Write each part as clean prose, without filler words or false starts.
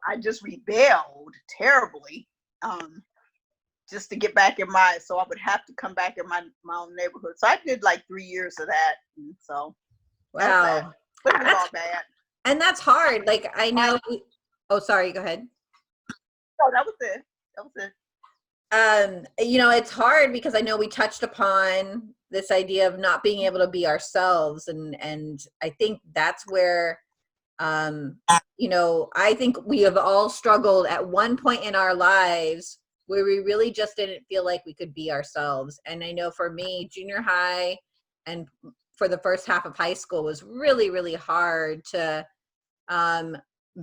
I just rebelled terribly, just to get back in my, so I would have to come back in my own neighborhood. So I did like 3 years of that. And so that was bad. Wow. But it was all bad. And that's hard. Like, I know, oh, sorry, go ahead. No, that was it. That was it. You know, it's hard because I know we touched upon this idea of not being able to be ourselves. And I think that's where, you know, I think we have all struggled at one point in our lives where we really just didn't feel like we could be ourselves. And I know for me, junior high and for the first half of high school was really, really hard to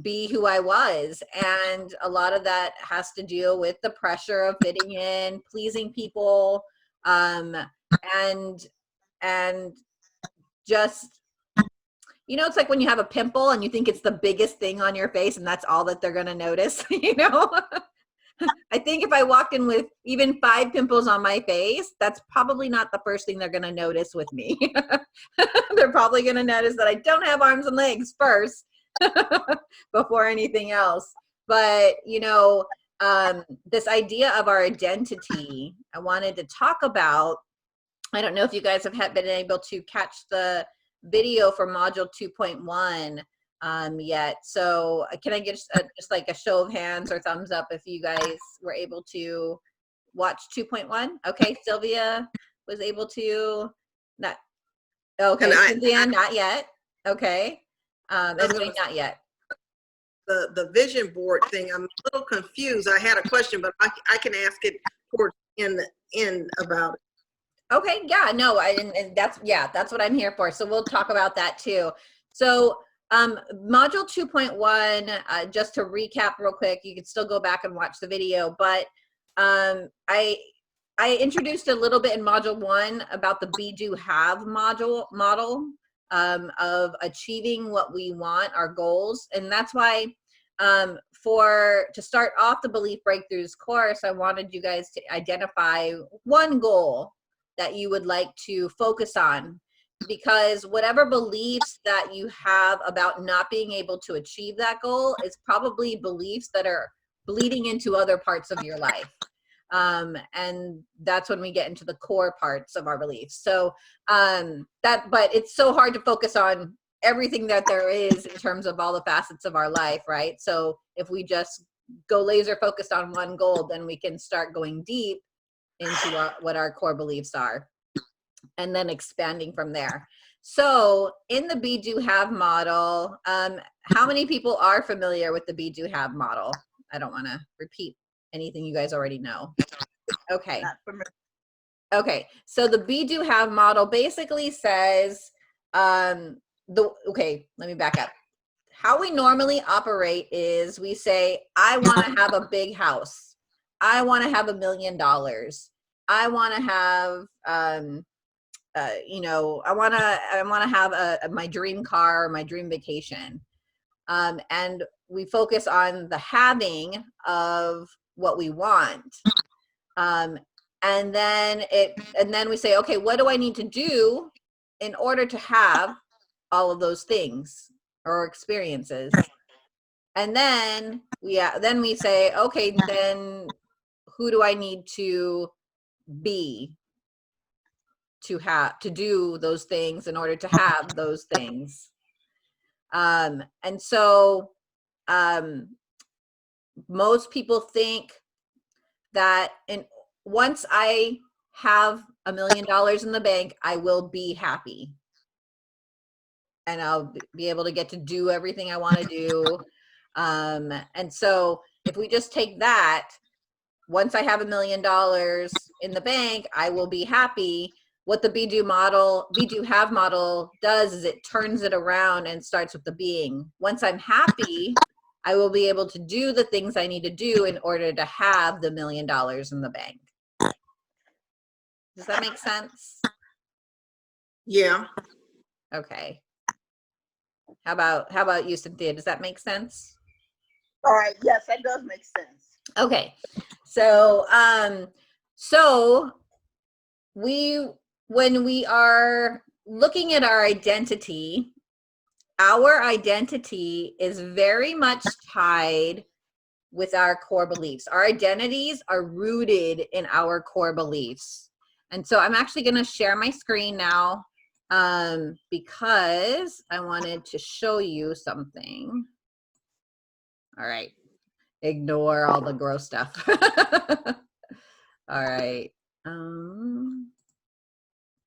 be who I was. And a lot of that has to deal with the pressure of fitting in, pleasing people, and just, you know, it's like when you have a pimple and you think it's the biggest thing on your face and that's all that they're going to notice, you know? I think if I walked in with even 5 pimples on my face, that's probably not the first thing they're going to notice with me. They're probably going to notice that I don't have arms and legs first before anything else. But, you know, this idea of our identity, I wanted to talk about. I don't know if you guys have been able to catch the video for module 2.1 yet. So can I get just like a show of hands or thumbs up if you guys were able to watch 2.1? Okay, Sylvia was able to. Not okay. Cynthia, not yet. Okay, everybody not yet. The vision board thing, I'm a little confused. I had a question, but I can ask it towards in the end about it. Okay, yeah, no, and that's what I'm here for. So we'll talk about that too. So module 2.1, just to recap real quick, you can still go back and watch the video, but I introduced a little bit in module 1 about the BB2 have model of achieving what we want, our goals. And that's why to start off the Belief Breakthroughs course, I wanted you guys to identify one goal that you would like to focus on, because whatever beliefs that you have about not being able to achieve that goal is probably beliefs that are bleeding into other parts of your life. And that's when we get into the core parts of our beliefs. So but it's so hard to focus on everything that there is in terms of all the facets of our life, right? So if we just go laser focused on one goal, then we can start going deep into what our core beliefs are, and then expanding from there. So in the BB2 have model, how many people are familiar with the BB2 have model? I don't want to repeat anything you guys already know. Okay. Okay. So the BB2 have model basically says, okay, let me back up. How we normally operate is we say, I want to have a big house. I want to have $1 million. I want to have, you know, I want to have my dream car, my dream vacation. And we focus on the having of what we want. And then we say, okay, what do I need to do in order to have all of those things or experiences? And then we say, okay, then who do I need to be to do those things in order to have those things? And so most people think that once I have $1 million in the bank, I will be happy. And I'll be able to get to do everything I want to do. And so if we just take that, once I have $1 million in the bank, I will be happy. What the BB2 have model does is it turns it around and starts with the being. Once I'm happy, I will be able to do the things I need to do in order to have the $1 million in the bank. Does that make sense? Yeah. Okay. How about you, Cynthia? Does that make sense? All right. Yes, that does make sense. Okay. So, when we are looking at our identity, our identity is very much tied with our core beliefs. Our identities are rooted in our core beliefs. And so I'm actually going to share my screen now because I wanted to show you something. All right. Ignore all the gross stuff. All right.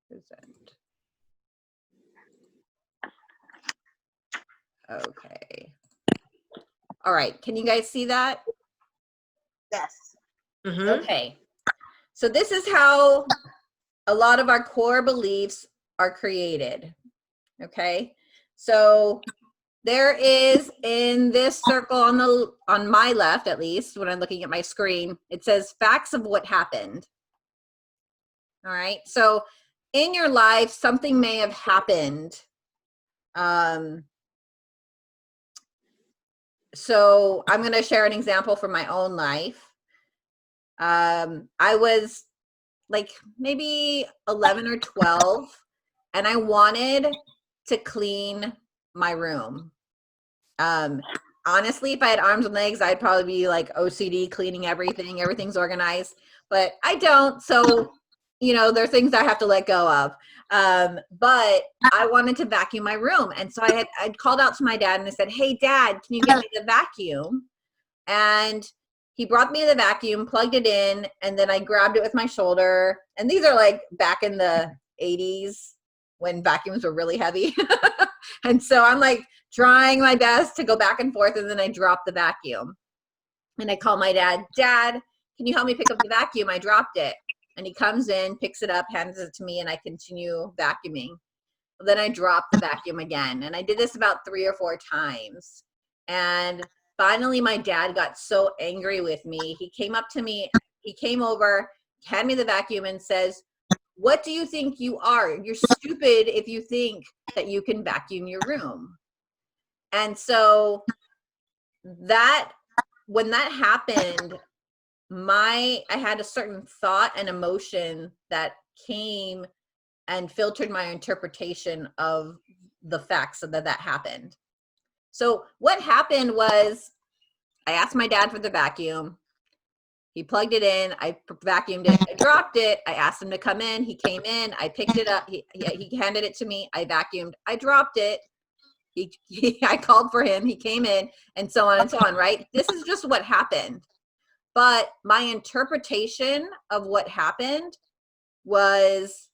Present. Okay. All right. Can you guys see that? Yes. Mhm. Okay. So this is how a lot of our core beliefs are created. Okay. So there is in this circle on my left, at least when I'm looking at my screen, it says facts of what happened. All right. So in your life, something may have happened. So I'm going to share an example from my own life. I was like maybe 11 or 12, and I wanted to clean my room. Honestly, if I had arms and legs, I'd probably be like OCD cleaning everything. Everything's organized, but I don't. So, you know, there are things I have to let go of. But I wanted to vacuum my room. And so I'd called out to my dad and I said, "Hey Dad, can you get me the vacuum?" And he brought me the vacuum, plugged it in, and then I grabbed it with my shoulder. And these are like back in the 80s when vacuums were really heavy. And so I'm like trying my best to go back and forth, and then I dropped the vacuum. And I call my dad, "Dad, can you help me pick up the vacuum? I dropped it." And he comes in, picks it up, hands it to me, and I continue vacuuming. But then I dropped the vacuum again. And I did this about 3 or 4 times. And finally, my dad got so angry with me. He came up to me, he came over, handed me the vacuum and says, "What do you think you are? You're stupid if you think that you can vacuum your room." And so when that happened, I had a certain thought and emotion that came and filtered my interpretation of the facts that happened. So what happened was I asked my dad for the vacuum. He plugged it in. I vacuumed it. I dropped it. I asked him to come in. He came in. I picked it up. He handed it to me. I vacuumed. I dropped it. I called for him. He came in, and so on and so on, right? This is just what happened. But my interpretation of what happened was,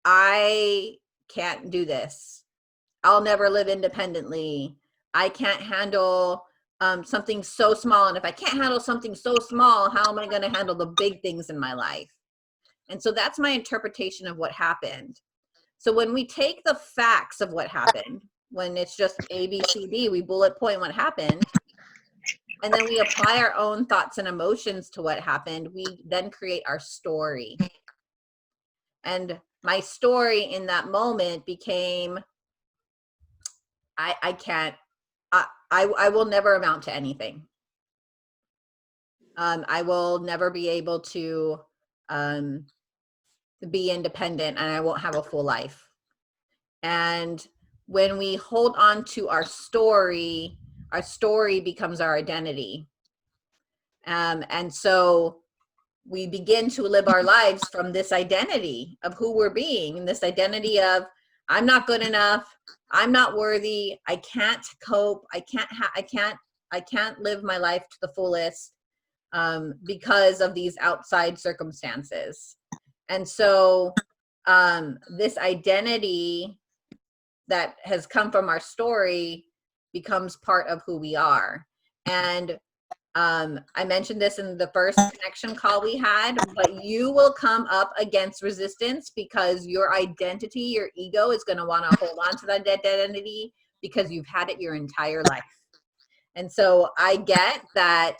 I can't do this. I'll never live independently. I can't handle something so small. And if I can't handle something so small, how am I going to handle the big things in my life? And so that's my interpretation of what happened. So when we take the facts of what happened, when it's just A, B, C, D, we bullet point what happened, and then we apply our own thoughts and emotions to what happened, we then create our story. And my story in that moment became, I can't, I will never amount to anything. I will never be able to be independent, and I won't have a full life. And when we hold on to our story becomes our identity. And so we begin to live our lives from this identity of who we're being, and this identity of, I'm not good enough, I'm not worthy, I can't cope, I can't live my life to the fullest because of these outside circumstances. And so this identity that has come from our story becomes part of who we are. And I mentioned this in the first connection call we had, but you will come up against resistance because your identity, your ego is going to want to hold on to that identity because you've had it your entire life. And so I get that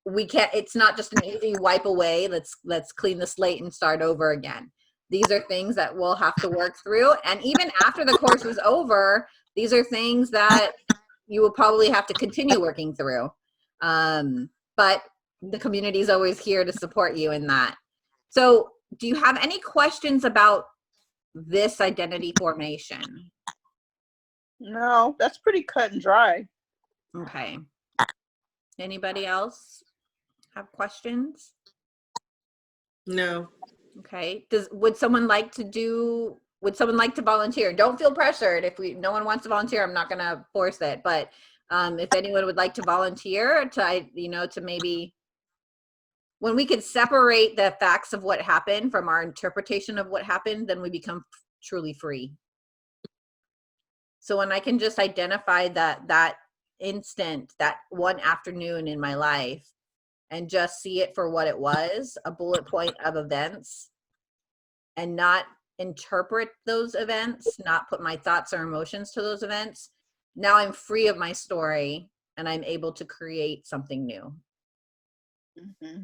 we can't, it's not just an easy wipe away. Let's clean the slate and start over again. These are things that we'll have to work through. And even after the course is over, these are things that you will probably have to continue working through. But the community is always here to support you in that. So do you have any questions about this identity formation? No, that's pretty cut and dry. Okay. Anybody else have questions? No. Okay. Would someone like to volunteer? Don't feel pressured. If no one wants to volunteer, I'm not gonna force it. But if anyone would like to volunteer to maybe, when we could separate the facts of what happened from our interpretation of what happened, then we become truly free. So when I can just identify that instant, that one afternoon in my life, and just see it for what it was, a bullet point of events, and not interpret those events, not put my thoughts or emotions to those events, now I'm free of my story and I'm able to create something new. Mm-hmm.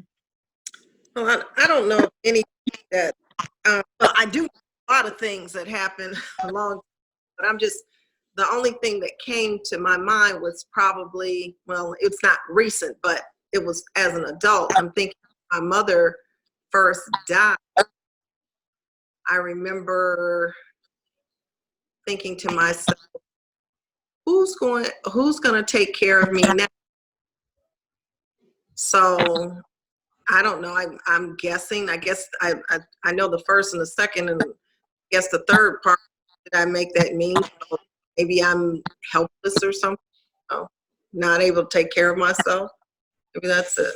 Well, I don't know any that, well, I do a lot of things that happened along, but the only thing that came to my mind was probably, well, it's not recent, but it was as an adult. I'm thinking my mother first died. I remember thinking to myself, who's going to take care of me now? So I don't know. I'm guessing. I guess I know the first and the second, and I guess the third part. Did I make that mean? Maybe I'm helpless or something. Oh, not able to take care of myself. Maybe that's it.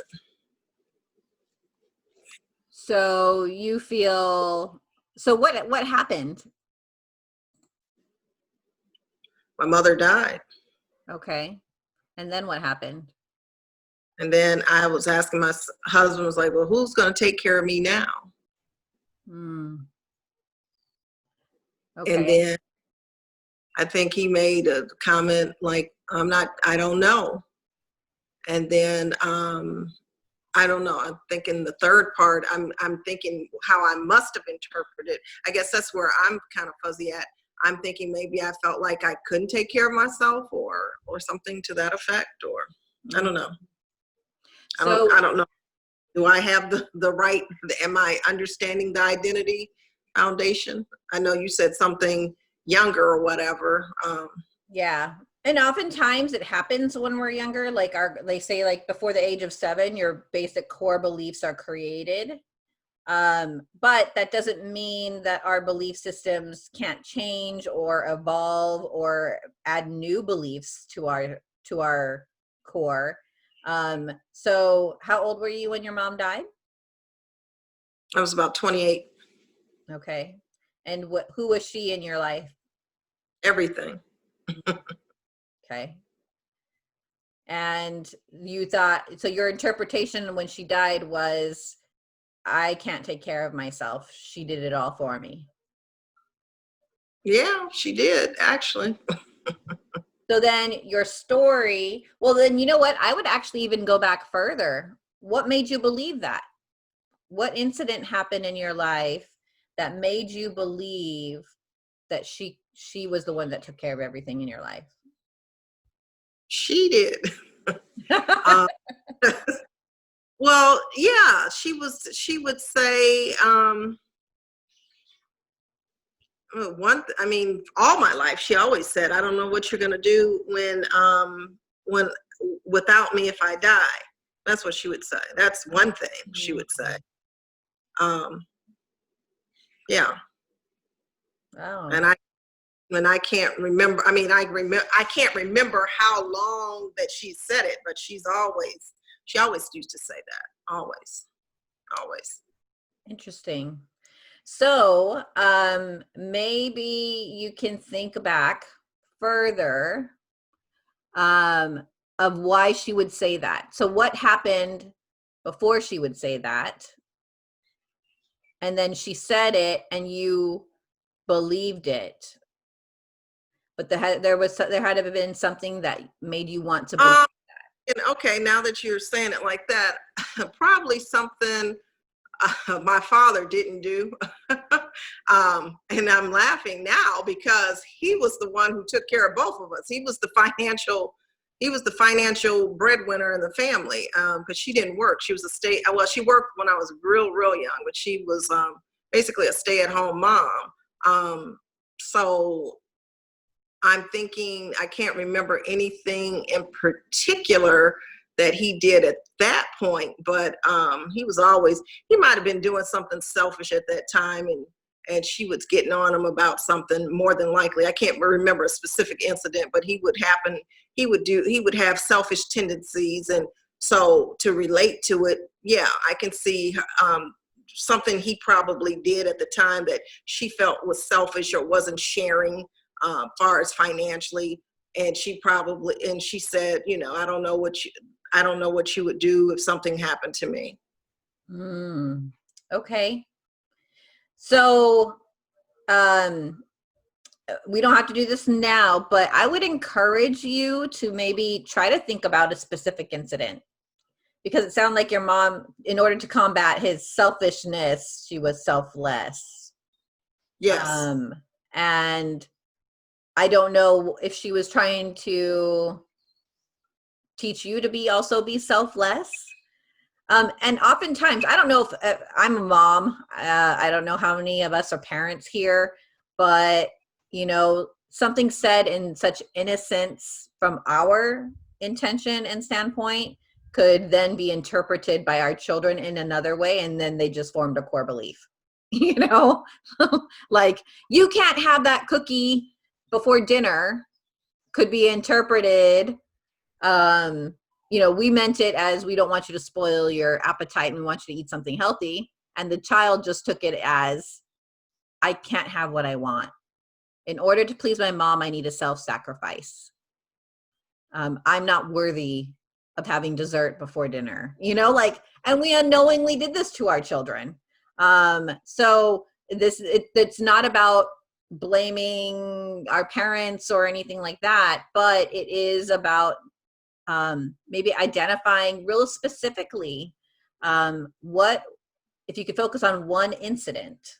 So you feel, so what happened? My mother died. Okay. And then what happened? And then I was asking my husband, was like, well, who's going to take care of me now? Okay. And then I think he made a comment like, I don't know. And then, I don't know. I'm thinking the third part, I'm thinking how I must have interpreted. I guess that's where I'm kind of fuzzy at. I'm thinking maybe I felt like I couldn't take care of myself or something to that effect, or I don't know. So, I don't know. Do I have the right, am I understanding the identity foundation? I know you said something younger or whatever. yeah. And oftentimes it happens when we're younger, like they say, like before the age of 7, your basic core beliefs are created. But that doesn't mean that our belief systems can't change or evolve or add new beliefs to our core. So how old were you when your mom died? I was about 28. Okay. And who was she in your life? Everything. Okay. And you thought, so your interpretation when she died was, I can't take care of myself. She did it all for me. Yeah, she did, actually. So then your story, well, then you know what? I would actually even go back further. What made you believe that? What incident happened in your life that made you believe that she was the one that took care of everything in your life? She did. Well, yeah, she would say, I mean, all my life, she always said, I don't know what you're going to do when without me if I die. That's what she would say. That's one thing she would say. Yeah. Oh. And I can't remember, I mean, I can't remember how long that she said it, but she always used to say that. Always. Interesting. So maybe you can think back further of why she would say that. So what happened before she would say that? And then she said it and you believed it. But there had to have been something that made you want to believe that. And okay, now that you're saying it like that, probably something my father didn't do. And I'm laughing now because he was the one who took care of both of us. He was the financial breadwinner in the family, because she didn't work. She was she worked when I was real young, but she was basically a stay-at-home mom. So I'm thinking, I can't remember anything in particular that he did at that point, but he was always, he might have been doing something selfish at that time, and she was getting on him about something, more than likely. I can't remember a specific incident, but he would have selfish tendencies. And so to relate to it, yeah, I can see something he probably did at the time that she felt was selfish or wasn't sharing far as financially. And she said, I don't know what you would do if something happened to me. Okay. So, we don't have to do this now, but I would encourage you to maybe try to think about a specific incident, because it sounded like your mom, in order to combat his selfishness, she was selfless. Yes. And I don't know if she was trying to teach you to also be selfless. And oftentimes, I don't know if I'm a mom. I don't know how many of us are parents here, but something said in such innocence from our intention and standpoint could then be interpreted by our children in another way, and then they just formed a core belief. Like, you can't have that cookie before dinner could be interpreted, we meant it as, we don't want you to spoil your appetite and we want you to eat something healthy. And the child just took it as, I can't have what I want. In order to please my mom, I need a self-sacrifice. I'm not worthy of having dessert before dinner, and we unknowingly did this to our children. So it's not about blaming our parents or anything like that, but it is about maybe identifying real specifically if you could focus on one incident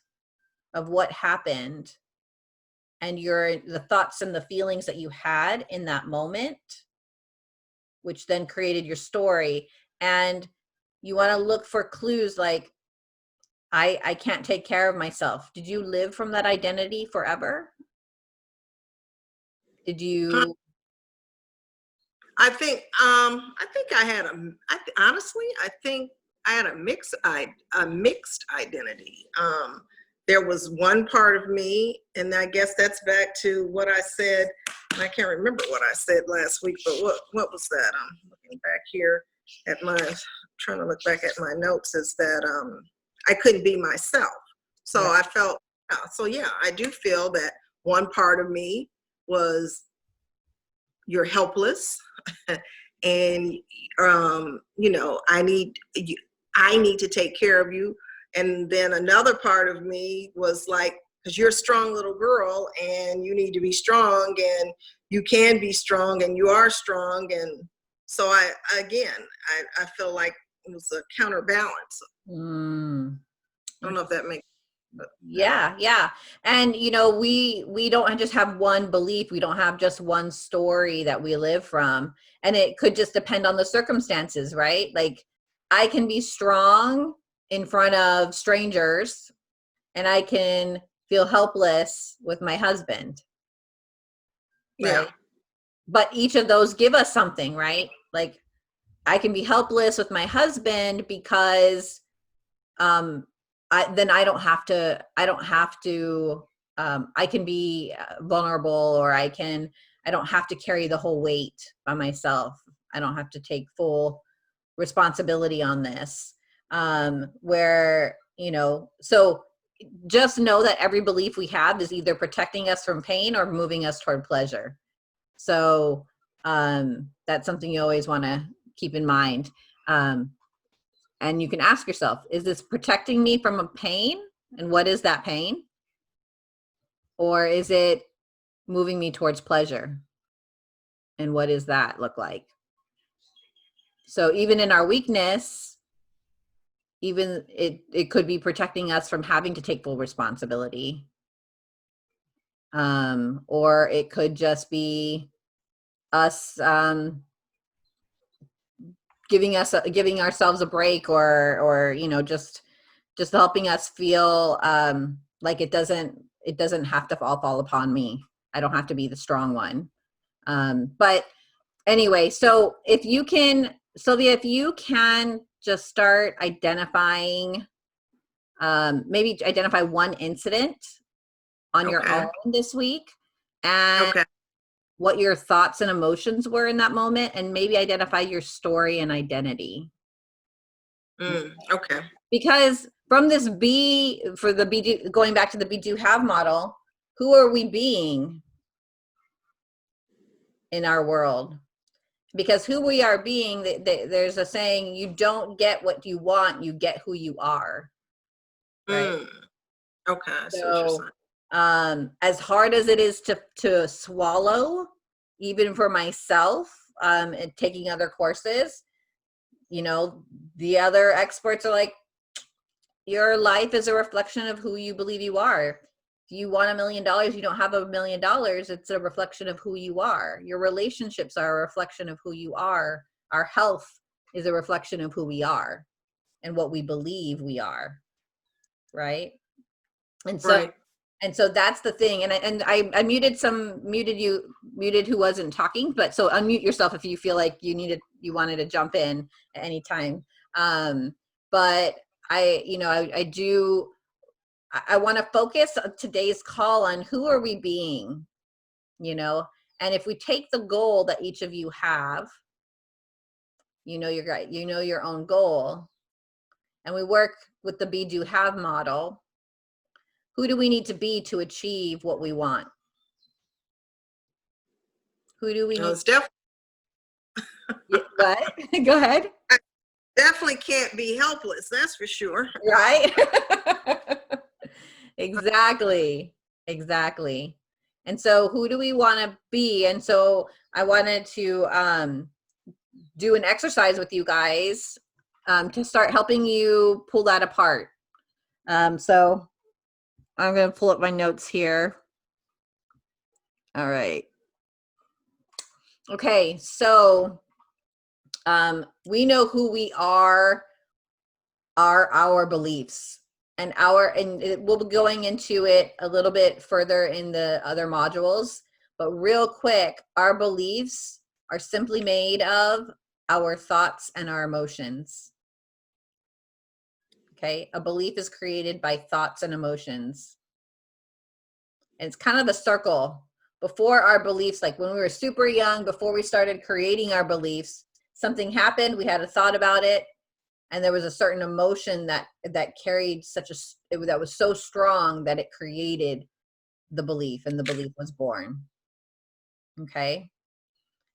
of what happened and the thoughts and the feelings that you had in that moment, which then created your story. And you want to look for clues like, I can't take care of myself. Did you live from that identity forever? Did you? I think I had honestly, I think I had a mixed identity. There was one part of me, and I guess that's back to what I said, and I can't remember what I said last week, but what was that? I'm looking back here at trying to look back at my notes, is that I couldn't be myself. So I felt, yeah, I do feel that one part of me was, you're helpless, and I need to take care of you. And then another part of me was like, because you're a strong little girl and you need to be strong, and you can be strong, and you are strong. And so I feel like it was a counterbalance. I don't know if that makes. Yeah. And we don't just have one belief. We don't have just one story that we live from. And it could just depend on the circumstances, right? Like, I can be strong in front of strangers, and I can feel helpless with my husband. Right? Yeah. But each of those give us something, right? Like, I can be helpless with my husband because I can be vulnerable, or I don't have to carry the whole weight by myself. I don't have to take full responsibility on this. So just know that every belief we have is either protecting us from pain or moving us toward pleasure. So that's something you always want to keep in mind. And you can ask yourself, is this protecting me from a pain? And what is that pain? Or is it moving me towards pleasure? And what does that look like? So even in our weakness, even it could be protecting us from having to take full responsibility. Or it could just be us giving ourselves a break, or just helping us feel like it doesn't have to all fall upon me. I don't have to be the strong one. But anyway, so if you can, Sylvia, if you can just start identifying, maybe identify one incident on your Okay. own this week, and Okay. what your thoughts and emotions were in that moment, and maybe identify your story and identity. Okay. Because from this for the BD, going back to the BD have model, who are we being in our world? Because who we are being, there's a saying, you don't get what you want, you get who you are. Right? Okay, I see what you're So saying. as hard as it is to swallow, even for myself, and taking other courses, you know, the other experts are like, your life is a reflection of who you believe you are. If you want $1 million, you don't have $1 million. It's a reflection of who you are. Your relationships are a reflection of who you are. Our health is a reflection of who we are and what we believe we are. Right. And so, Right. and so that's the thing. And I muted who wasn't talking, but so unmute yourself if you feel like you wanted to jump in at any time. But I want to focus today's call on who are we being, and if we take the goal that each of you have, your own goal, and we work with the be, do, have model, who do we need to be to achieve what we want? Who do we No, need? it's definitely What? Go ahead. definitely can't be helpless, that's for sure. Right? Exactly. And so who do we want to be? And so I wanted to do an exercise with you guys to start helping you pull that apart. So I'm going to pull up my notes here. All right. Okay, so we know who we are our beliefs, and we'll be going into it a little bit further in the other modules, but real quick, our beliefs are simply made of our thoughts and our emotions. Okay, a belief is created by thoughts and emotions. And it's kind of a circle. Before our beliefs, like when we were super young, before we started creating our beliefs, something happened, we had a thought about it, and there was a certain emotion that carried that was so strong that it created the belief, and the belief was born. Okay,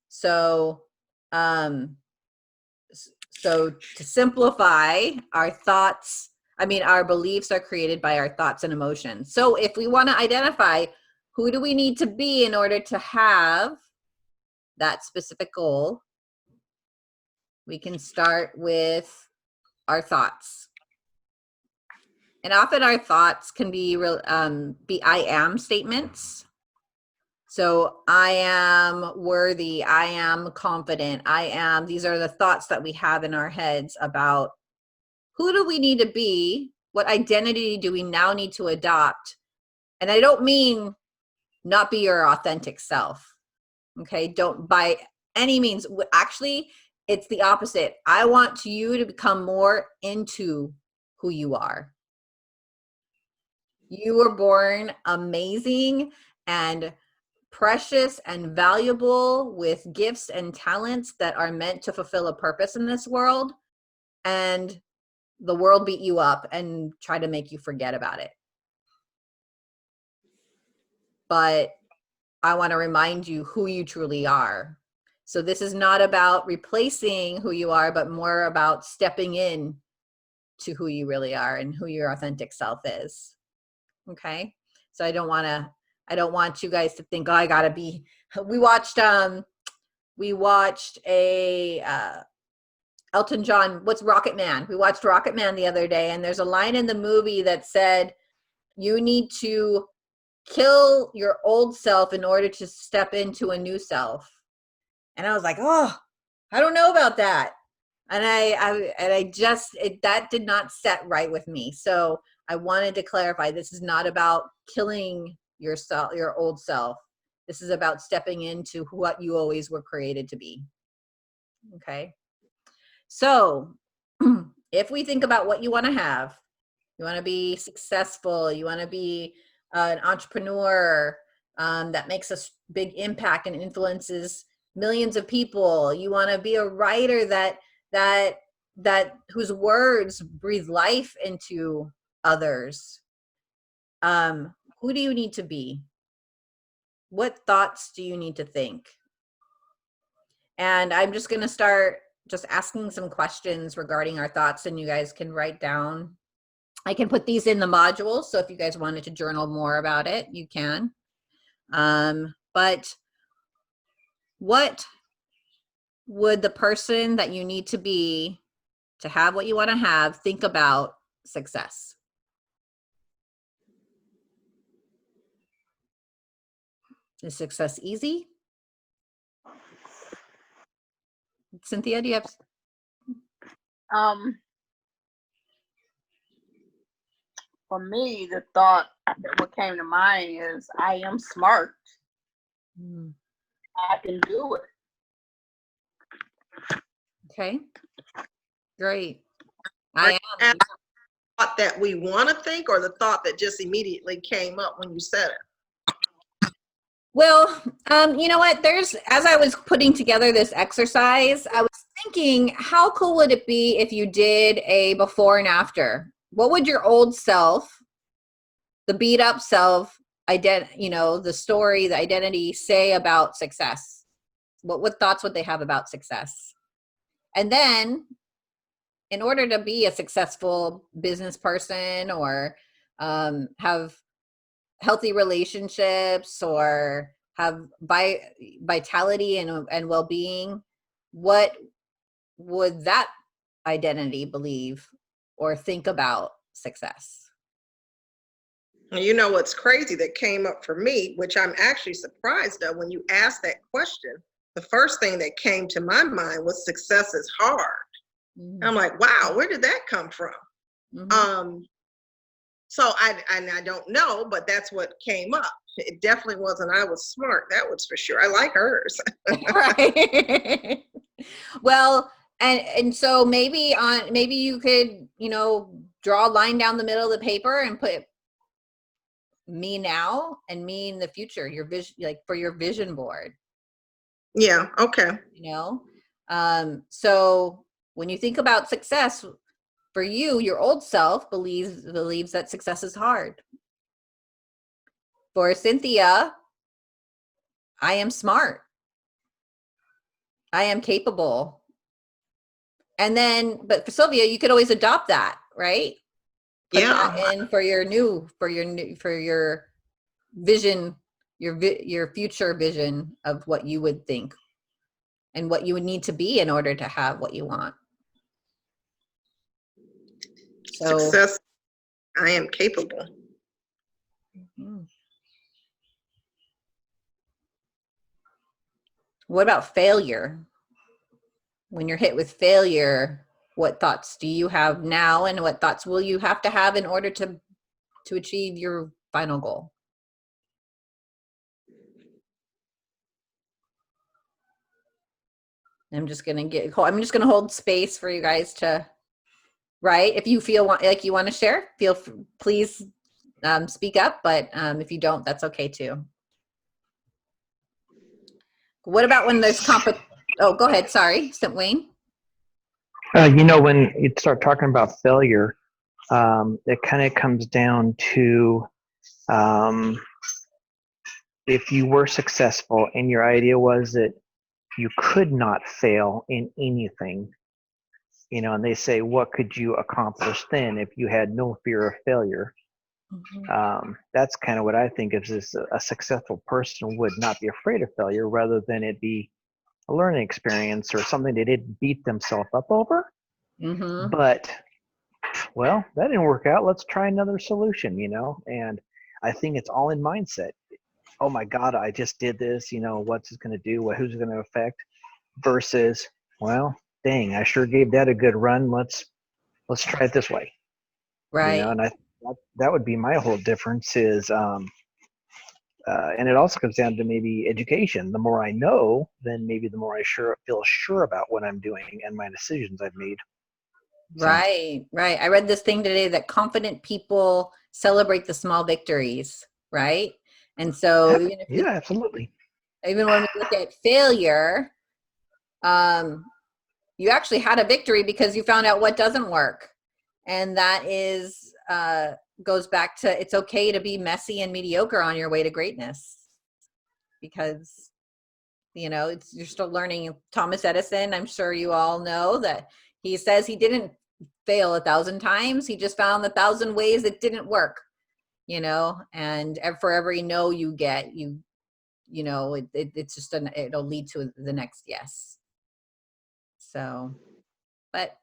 so so to simplify, our beliefs are created by our thoughts and emotions. So if we want to identify who do we need to be in order to have that specific goal, we can start with our thoughts. And often our thoughts can be I am statements. So I am worthy, I am confident, these are the thoughts that we have in our heads about who do we need to be, what identity do we now need to adopt. And I don't mean not be your authentic self. Okay, don't by any means. Actually, it's the opposite. I want you to become more into who you are. You were born amazing and precious and valuable with gifts and talents that are meant to fulfill a purpose in this world. And the world beat you up and tried to make you forget about it. But I want to remind you who you truly are. So this is not about replacing who you are, but more about stepping in to who you really are and who your authentic self is. Okay. So I don't want you guys to think, oh, I gotta be, we watched a Elton John, what's Rocket Man? We watched Rocket Man the other day, and there's a line in the movie that said, you need to kill your old self in order to step into a new self. And I was like, oh, I don't know about that. And that did not set right with me. So I wanted to clarify, this is not about killing yourself, your old self. This is about stepping into what you always were created to be. Okay. So if we think about what you want to have, you want to be successful, you want to be an entrepreneur that makes a big impact and influences millions of people. You want to be a writer that whose words breathe life into others. Who do you need to be? What thoughts do you need to think? And I'm just going to start just asking some questions regarding our thoughts, and you guys can write down. I can put these in the modules, so if you guys wanted to journal more about it, you can. But what would the person that you need to be to have what you want to have think about success? Is success easy? Cynthia, do you have? For me, the thought that what came to mind is I am smart. I can do it. Okay, great. I am. Thought that we want to think, or the thought that just immediately came up when you said it? Well, you know what? As I was putting together this exercise, I was thinking, how cool would it be if you did a before and after? What would your old self, the beat up self, the story, the identity say about success? What thoughts would they have about success? And then, in order to be a successful business person or have healthy relationships or have vitality and well-being, what would that identity believe or think about success? You know what's crazy that came up for me, which I'm actually surprised of when you asked that question, the first thing that came to my mind was success is hard. Mm-hmm. I'm like, wow, where did that come from? Mm-hmm. So I don't know, but that's what came up. It definitely wasn't I was smart. That was for sure. I like hers. Right. Well, and so maybe you could, draw a line down the middle of the paper and put me now and me in the future, your vision, like for your vision board. Yeah. Okay. So when you think about success, for you, your old self believes that success is hard. For Cynthia, I am smart. I am capable. And then, but for Sylvia, you could always adopt that, right? And for your vision, your future vision of what you would think and what you would need to be in order to have what you want. So, success, I am capable. Mm-hmm. What about failure? When you're hit with failure, what thoughts do you have now, and what thoughts will you have to have in order to achieve your final goal? I'm just going to hold space for you guys to write. If you feel like you want to share, please speak up. But if you don't, that's okay too. What about when there's oh, go ahead. Sorry, Wayne. When you start talking about failure, it kind of comes down to if you were successful and your idea was that you could not fail in anything, and they say, what could you accomplish then if you had no fear of failure? Mm-hmm. That's kind of what I think is a successful person would not be afraid of failure, rather than it be a learning experience or something they didn't beat themselves up over. Mm-hmm. But, well, that didn't work out. Let's try another solution, and I think it's all in mindset. Oh my God, I just did this, what's it going to do? Who's it going to affect? Versus, well, dang, I sure gave that a good run. Let's try it this way. Right. And that would be my whole difference is And it also comes down to maybe education. The more I know, then maybe the more I feel sure about what I'm doing and my decisions I've made. So, Right, right. I read this thing today that confident people celebrate the small victories, right? And so even if yeah, absolutely. even when we look at failure, you actually had a victory because you found out what doesn't work. And that is goes back to it's okay to be messy and mediocre on your way to greatness, because you're still learning. Thomas Edison, I'm sure you all know that he says he didn't fail 1,000 times. He just found 1,000 ways it didn't work, and for every no you get, it's just it'll lead to the next yes. So, but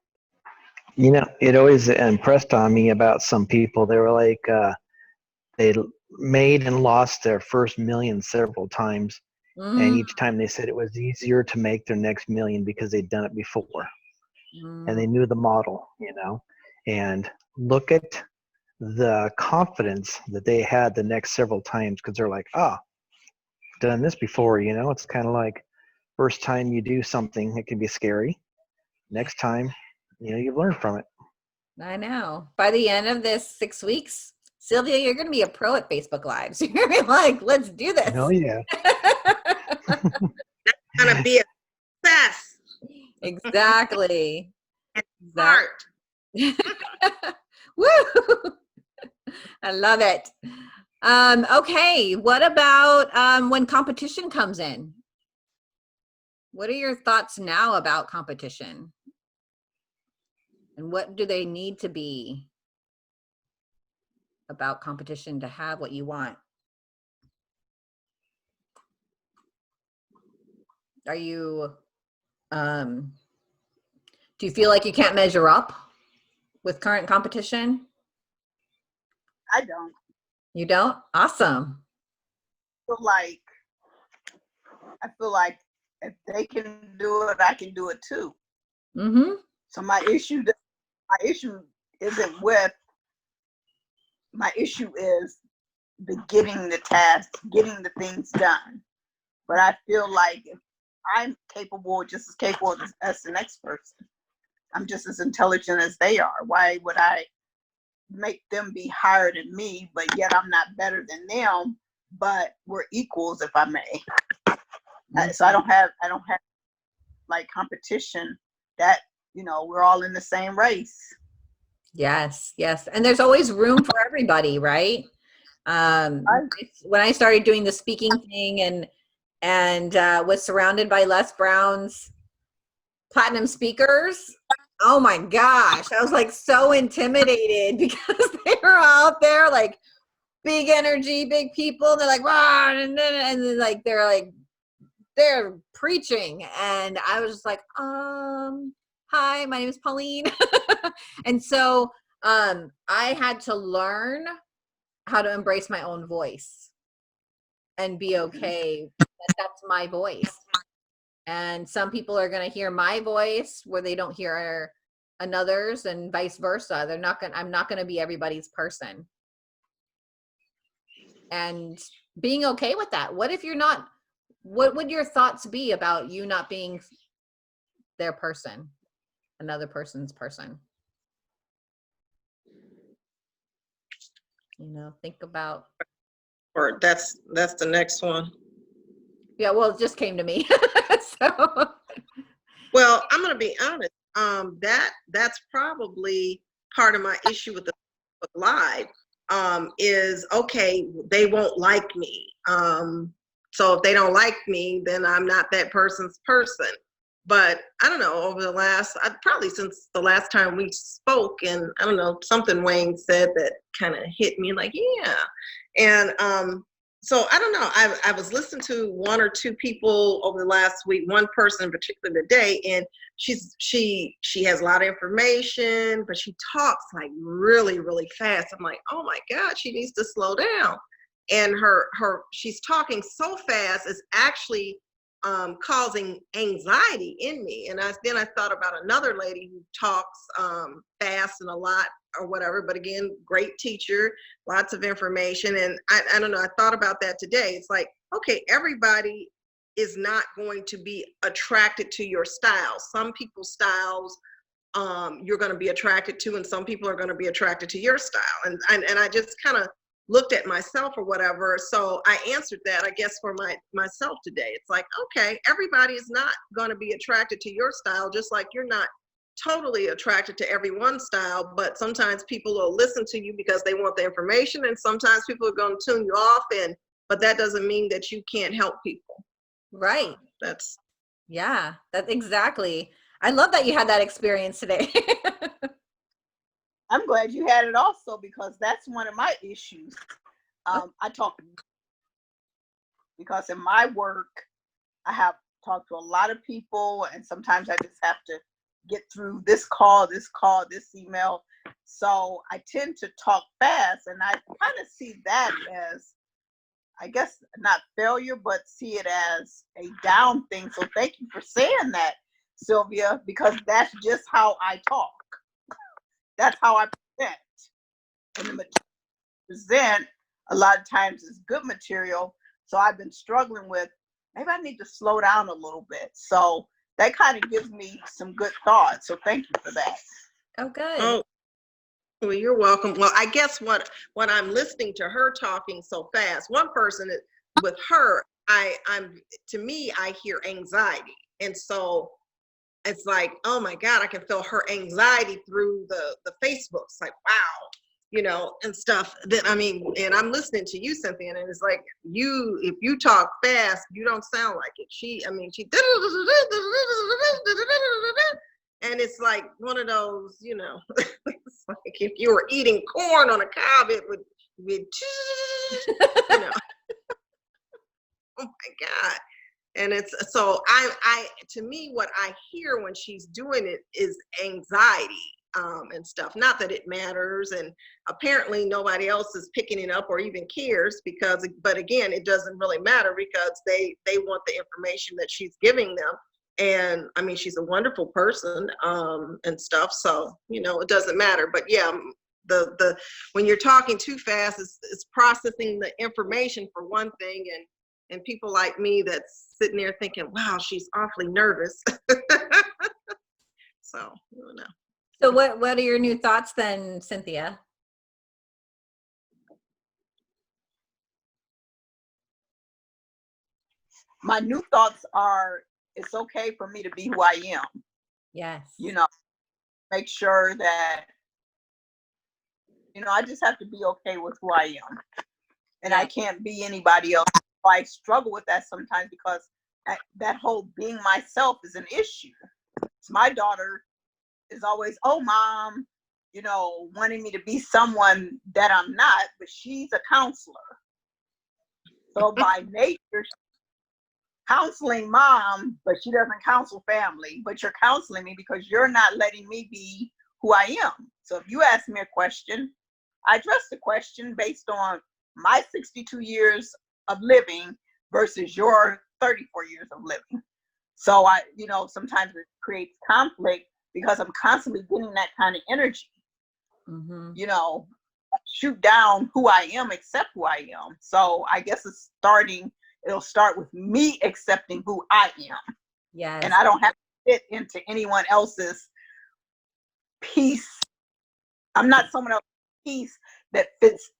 it always impressed on me about some people. They were like, they made and lost their first million several times. And each time they said it was easier to make their next million because they'd done it before. And they knew the model, and look at the confidence that they had the next several times, because they're like, done this before. It's kind of like first time you do something, it can be scary. Next time, you've learned from it. I know. By the end of this 6 weeks, Sylvia, you're going to be a pro at Facebook Lives. You're going to be like, let's do this. Oh, yeah. That's going to be a success. Exactly. Smart. Woo! I love it. Okay. What about when competition comes in? What are your thoughts now about competition? And what do they need to be about competition to have what you want? Are you, do you feel like you can't measure up with current competition? I don't. You don't? Awesome. I feel like if they can do it, I can do it too. Mm-hmm. So my issue isn't with, my issue is getting the task, getting the things done. But I feel like if I'm just as capable as the next person, I'm just as intelligent as they are. Why would I make them be higher than me, but yet I'm not better than them, but we're equals, if I may. So I don't have like competition that, we're all in the same race. Yes, yes. And there's always room for everybody, right? When I started doing the speaking thing and was surrounded by Les Brown's platinum speakers, oh my gosh, I was like so intimidated because they were out there like big energy, big people. And they're like, wow, and then like they're preaching, and I was just like, hi, my name is Pauline. And so I had to learn how to embrace my own voice and be okay that that's my voice. And some people are going to hear my voice where they don't hear another's, and vice versa. I'm not going to be everybody's person. And being okay with that. What if you're not? What would your thoughts be about you not being their person, another person's person? Think about. Or that's the next one. Yeah, well, it just came to me. So. Well, I'm going to be honest. That's probably part of my issue with the Facebook Live. Is okay, they won't like me. So if they don't like me, then I'm not that person's person. But I don't know, over the last, probably since the last time we spoke, and I don't know, something Wayne said that kind of hit me like, yeah. And so I don't know, I was listening to one or two people over the last week, one person in particular today, and she has a lot of information, but she talks like really, really fast. I'm like, oh my God, she needs to slow down. And she's talking so fast, it's actually causing anxiety in me. And then I thought about another lady who talks fast and a lot or whatever, but again, great teacher, lots of information. And I don't know, I thought about that today. It's like, okay, everybody is not going to be attracted to your style. Some people's styles you're going to be attracted to, and some people are going to be attracted to your style. And I just kind of looked at myself or whatever. So I answered that, I guess, for myself today. It's like, okay, everybody is not going to be attracted to your style, just like you're not totally attracted to everyone's style, but sometimes people will listen to you because they want the information, and sometimes people are going to tune you off, but that doesn't mean that you can't help people. Right. That's exactly. I love that you had that experience today. I'm glad you had it also, because that's one of my issues. I talk because in my work, I have talked to a lot of people, and sometimes I just have to get through this call, this email. So I tend to talk fast, and I kind of see that as, I guess, not failure, but see it as a down thing. So thank you for saying that, Sylvia, because that's just how I talk. That's how I present. And the material I present a lot of times is good material. So I've been struggling with, maybe I need to slow down a little bit. So that kind of gives me some good thoughts. So thank you for that. Oh, good. Oh, well, you're welcome. Well, I guess what I'm listening to her talking so fast, one person with her, to me, I hear anxiety. And so it's like, oh my God, I can feel her anxiety through the Facebook. It's like, wow, and stuff that, I mean, and I'm listening to you, Cynthia, and it's like, if you talk fast, you don't sound like it. She, and it's like one of those, it's like if you were eating corn on a cob, it would be, oh my God. And it's, so to me, what I hear when she's doing it is anxiety and stuff. Not that it matters, and apparently nobody else is picking it up or even cares, but again, it doesn't really matter because they want the information that she's giving them. And I mean, she's a wonderful person and stuff. So, it doesn't matter. But yeah, when you're talking too fast, it's processing the information for one thing, and people like me that's sitting there thinking, wow, she's awfully nervous. So, I don't know. So what are your new thoughts then, Cynthia? My new thoughts are, it's okay for me to be who I am. Yes. Make sure that, I just have to be okay with who I am. And I can't be anybody else. I struggle with that sometimes because that whole being myself is an issue. So my daughter is always, oh, Mom, wanting me to be someone that I'm not, but she's a counselor. So by nature, she's counseling Mom, but she doesn't counsel family. But you're counseling me because you're not letting me be who I am. So if you ask me a question, I address the question based on my 62 years of living versus your 34 years of living. So sometimes it creates conflict because I'm constantly getting that kind of energy. Mm-hmm. Shoot down who I am, accept who I am. So I guess it'll start with me accepting who I am. Yes. And I don't have to fit into anyone else's piece. I'm not someone else's piece that fits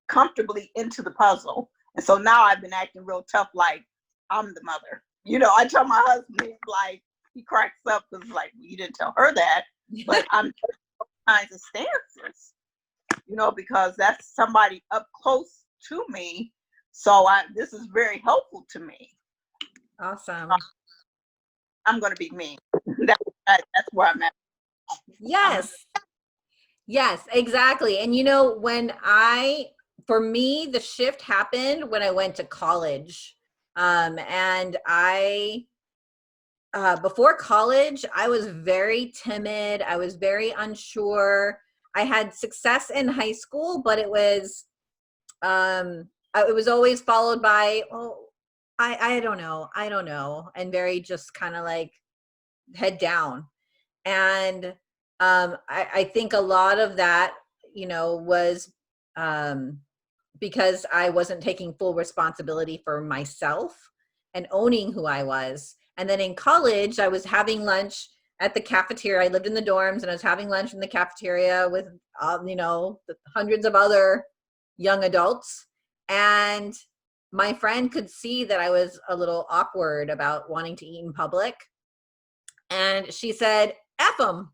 comfortably into the puzzle. And so now I've been acting real tough, like I'm the mother. I tell my husband, he's like, he cracks up because like, you didn't tell her that, but I'm taking all kinds of stances, because that's somebody up close to me. So this is very helpful to me. Awesome. I'm going to be me. That's where I'm at. Yes. Yes, exactly. And for me, the shift happened when I went to college. And before college, I was very timid. I was very unsure. I had success in high school, but it was always followed by, oh, I don't know. And very just kind of like head down. And I think a lot of that, you know, was because I wasn't taking full responsibility for myself and owning who I was. And then in college, I was having lunch at the cafeteria. I lived in the dorms and I was having lunch in the cafeteria with, you know, hundreds of other young adults. And my friend could see that I was a little awkward about wanting to eat in public. And she said, F them,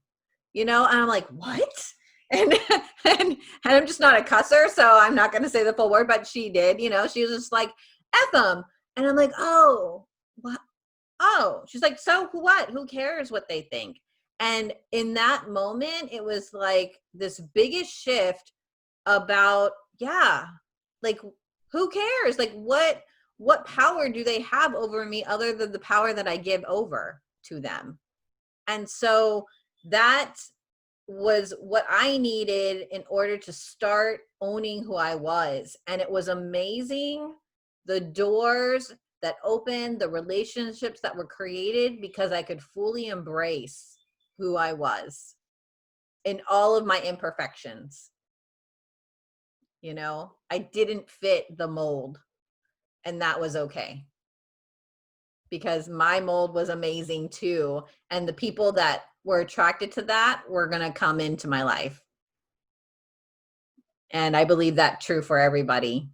you know, and I'm like, what? And, and I'm just not a cusser, so I'm not going to say the full word, but she did, you know, she was just like, F them. And I'm like, oh, what? Oh, she's like, so what? Who cares what they think? And in that moment, it was like this biggest shift about, yeah, like, who cares? Like, what power do they have over me other than the power that I give over to them? And so that was what I needed in order to start owning who I was. And it was amazing, the doors that opened, the relationships that were created, because I could fully embrace who I was in all of my imperfections. You know, I didn't fit the mold, and that was okay, because my mold was amazing too. And the people that were attracted to that were going to come into my life. And I believe that true for everybody.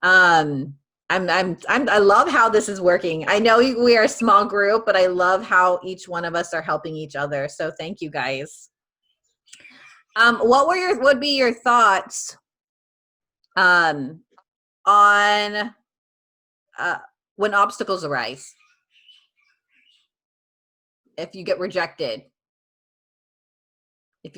I love how this is working. I know we are a small group, but I love how each one of us are helping each other. So thank you guys. What would be your thoughts on when obstacles arise? If you get rejected, if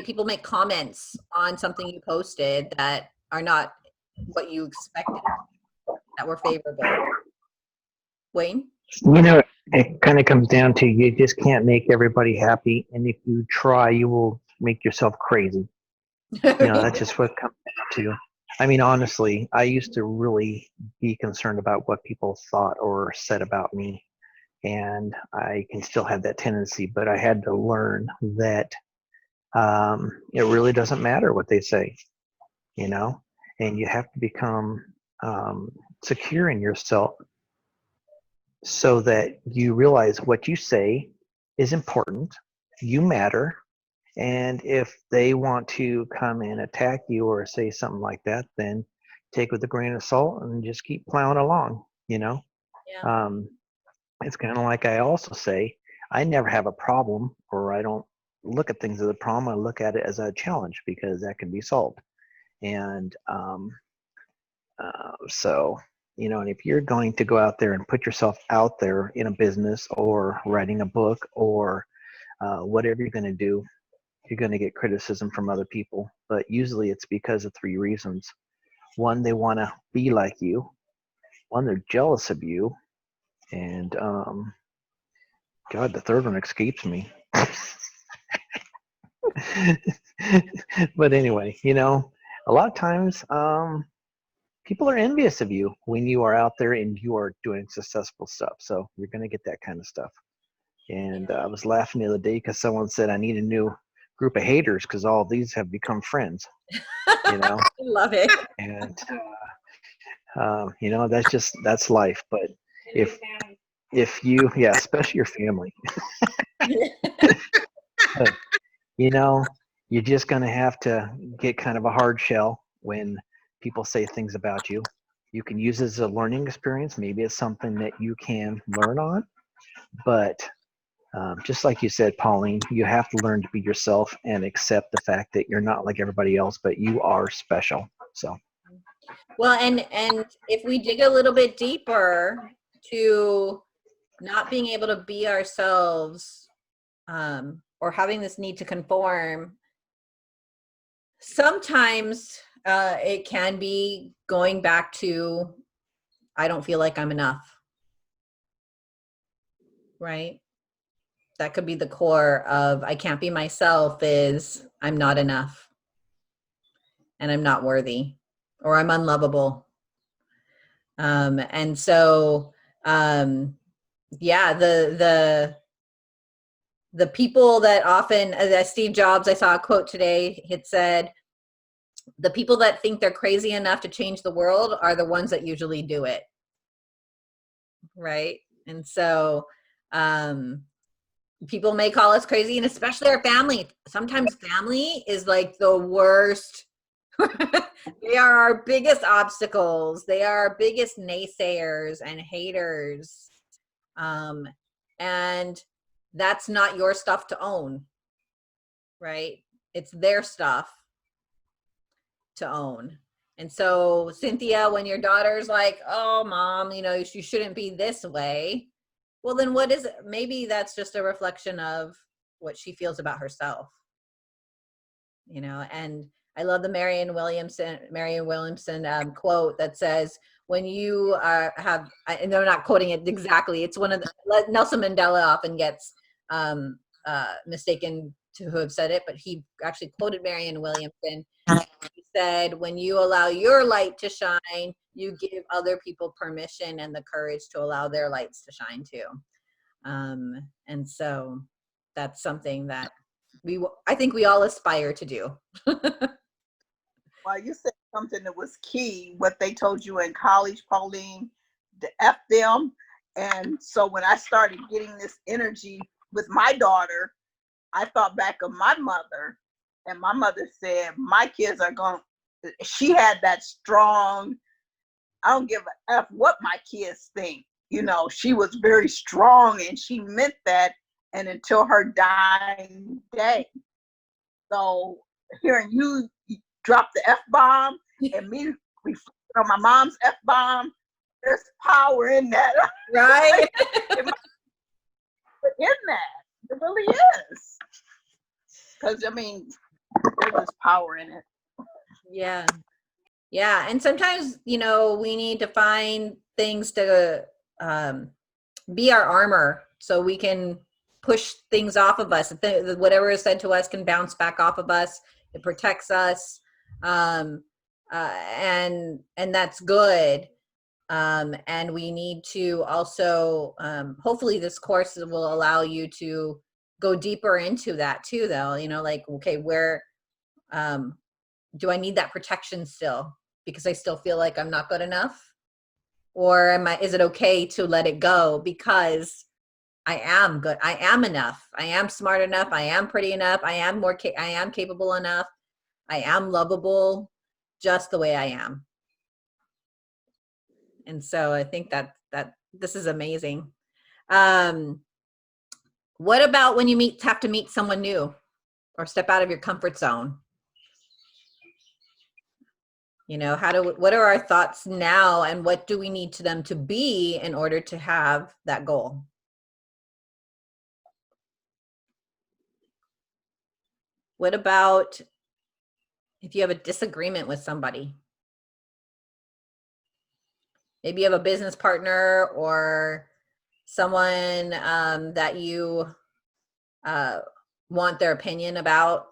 people make comments on something you posted that are not what you expected, that were favorable. Wayne? You know, it kind of comes down to you just can't make everybody happy, and if you try, you will make yourself crazy. You know, that's just what it comes down to. I mean, honestly, I used to really be concerned about what people thought or said about me, and I can still have that tendency, but I had to learn that it really doesn't matter what they say, you know, and you have to become secure in yourself so that you realize what you say is important, you matter, and if they want to come and attack you or say something like that, then take it with a grain of salt and just keep plowing along, you know. Yeah. It's kind of like I also say, I never have a problem, or I don't look at things as a problem. I look at it as a challenge because that can be solved. And so, you know, and if you're going to go out there and put yourself out there in a business or writing a book or whatever you're going to do, you're going to get criticism from other people. But usually it's because of three reasons. One, they want to be like you. One, they're jealous of you. And God, the third one escapes me. But anyway, you know, a lot of times people are envious of you when you are out there and you are doing successful stuff. So you're going to get that kind of stuff. And I was laughing the other day because someone said I need a new group of haters because all of these have become friends. You know, I love it. and you know, that's life. But if you, yeah, especially your family, but, you know, you're just going to have to get kind of a hard shell when people say things about you. You can use it as a learning experience. Maybe it's something that you can learn on. But just like you said, Pauline, you have to learn to be yourself and accept the fact that you're not like everybody else, but you are special. So. Well, and if we dig a little bit deeper to not being able to be ourselves, or having this need to conform, sometimes it can be going back to, I don't feel like I'm enough, right? That could be the core of I can't be myself, is I'm not enough and I'm not worthy, or I'm unlovable. And so, yeah, the people that often, Steve Jobs, I saw a quote today, it said, the people that think they're crazy enough to change the world are the ones that usually do it. Right? And so people may call us crazy, and especially our family. Sometimes family is like the worst. They are our biggest obstacles. They are our biggest naysayers and haters. And that's not your stuff to own, right? It's their stuff to own. And so, Cynthia, when your daughter's like, oh, mom, you know, you shouldn't be this way. Well, then what is it? Maybe that's just a reflection of what she feels about herself. You know, and I love the Marianne Williamson quote that says, when you have, and they're not quoting it exactly, it's one of the, Nelson Mandela often gets mistaken to who have said it, but he actually quoted Marianne Williamson. He said, when you allow your light to shine, you give other people permission and the courage to allow their lights to shine too. And so that's something that I think we all aspire to do. Well, you said something that was key, what they told you in college, Pauline, to F them. And so when I started getting this energy with my daughter, I thought back of my mother, and my mother said, my kids are going, she had that strong, I don't give a F what my kids think. You know, she was very strong, and she meant that, and until her dying day. So hearing you drop the F-bomb and me reflect on my mom's F-bomb, there's power in that. Right? In that. It really is. Because, I mean, there's power in it. Yeah. Yeah. And sometimes, you know, we need to find things to be our armor so we can push things off of us. Whatever is said to us can bounce back off of us. It protects us. And that's good. And we need to also, hopefully this course will allow you to go deeper into that too, though, you know, like, okay, where, do I need that protection still? Because I still feel like I'm not good enough? Or is it okay to let it go because I am good. I am enough. I am smart enough. I am pretty enough. I am capable enough. I am lovable just the way I am. And so I think that this is amazing. What about when you have to meet someone new or step out of your comfort zone? You know, what are our thoughts now, and what do we need them to be in order to have that goal? What about if you have a disagreement with somebody? Maybe you have a business partner or someone that you want their opinion about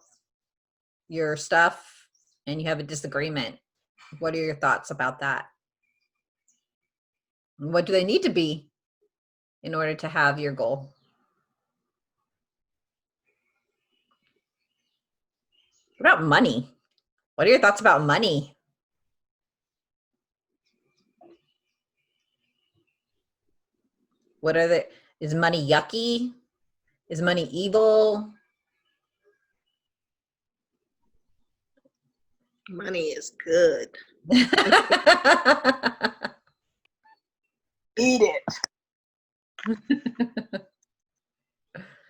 your stuff, and you have a disagreement. What are your thoughts about that? What do they need to be in order to have your goal? What about money? What are your thoughts about money? Is money yucky? Is money evil? Money is good. Eat it.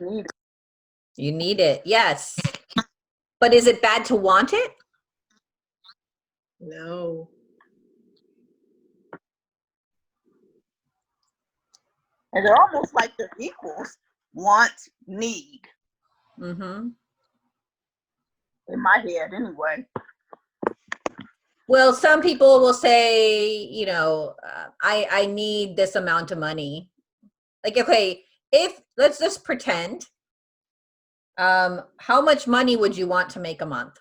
Eat it. You need it, yes. But is it bad to want it? No. And they're almost like they're equals. Want, need. Mm-hmm. In my head, anyway. Well, some people will say, you know, I need this amount of money. Like, okay, let's just pretend, how much money would you want to make a month?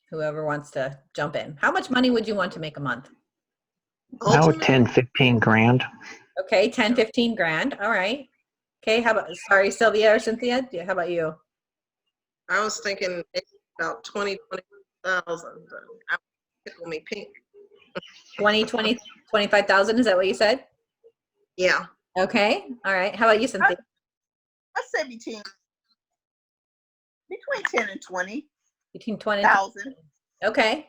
Whoever wants to jump in. How much money would you want to make a month? I would 10, 15 grand. Okay, 10, 15 grand. All right. Okay, how about, sorry, Sylvia or Cynthia, how about you? I was thinking maybe about 20,000. Tickle me pink. 20, 20, 25,000, is that what you said? Yeah. Okay, all right. How about you, Cynthia? I say between 10 and 20,000. Between 20 and 20. Okay,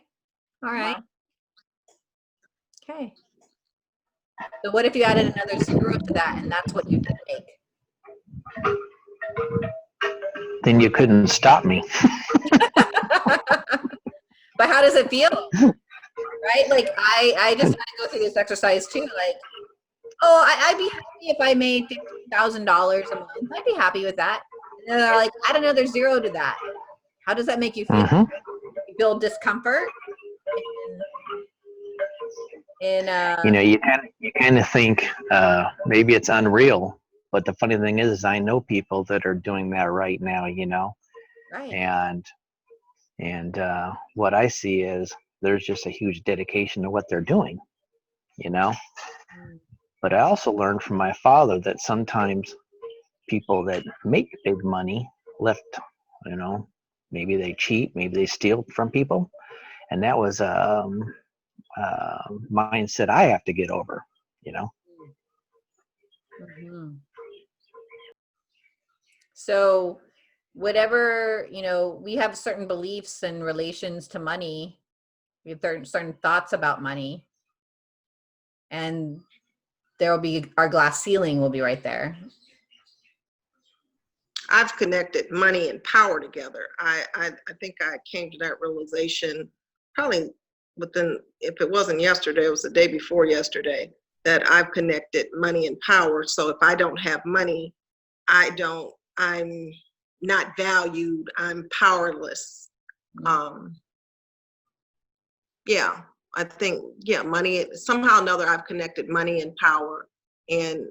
all right. Okay. So what if you added another zero to that and that's what you did make? Then you couldn't stop me. But how does it feel? Right? Like I just had to go through this exercise too. Like, oh, I'd be happy if I made $15,000 a month. I'd be happy with that. And then they're like, add another zero to that. How does that make you feel? Mm-hmm. You feel discomfort in You know, you kind of think maybe it's unreal, but the funny thing is I know people that are doing that right now. You know, right. and what I see is there's just a huge dedication to what they're doing. You know, but I also learned from my father that sometimes people that make big money left, you know, maybe they cheat, maybe they steal from people, and that was mindset I have to get over, you know. Mm-hmm. So whatever, you know, we have certain beliefs and relations to money. We have certain thoughts about money. And there will be, our glass ceiling will be right there. I've connected money and power together. I think I came to that realization probably within, if it wasn't yesterday, it was the day before yesterday, that I've connected money and power. So if I don't have money, I'm not valued, I'm powerless. Yeah, I think, yeah, money, somehow or another, I've connected money and power, and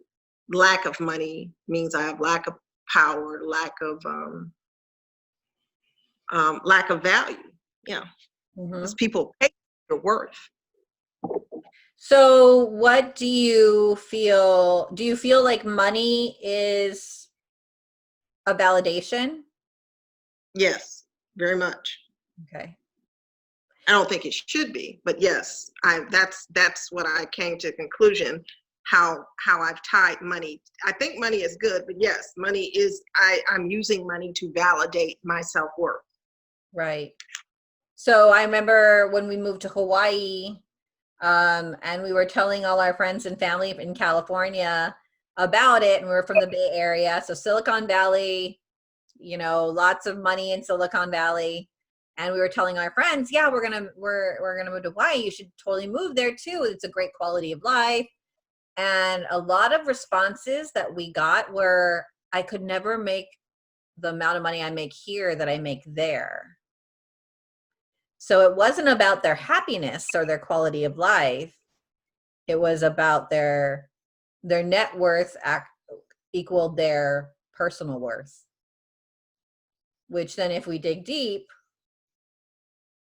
lack of money means I have lack of power, lack of value. Yeah, because people pay your worth. So what do you feel? Do you feel like money is a validation? Yes, very much. Okay. I don't think it should be, but yes, that's what I came to the conclusion, how I've tied money. I think money is good, but yes, money is, I'm using money to validate my self-worth. Right. So I remember when we moved to Hawaii, and we were telling all our friends and family in California about it, and we were from the Bay Area, so Silicon Valley, you know, lots of money in Silicon Valley. And we were telling our friends, yeah, we're gonna move to Hawaii. You should totally move there too. It's a great quality of life. And a lot of responses that we got were, I could never make the amount of money I make here that I make there. So it wasn't about their happiness or their quality of life. It was about their net worth equaled their personal worth, which then if we dig deep,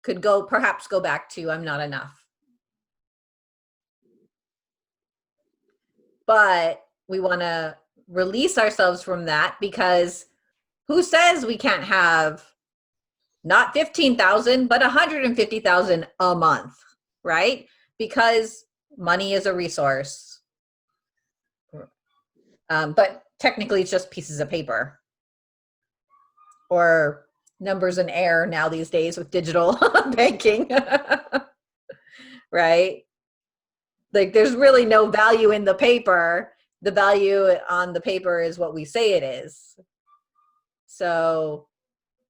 could perhaps go back to I'm not enough. But we want to release ourselves from that, because who says we can't have not 15,000 but 150,000 a month, right? Because money is a resource. But technically it's just pieces of paper or numbers in air now these days with digital banking. Right? Like there's really no value in the paper. The value on the paper is what we say it is. So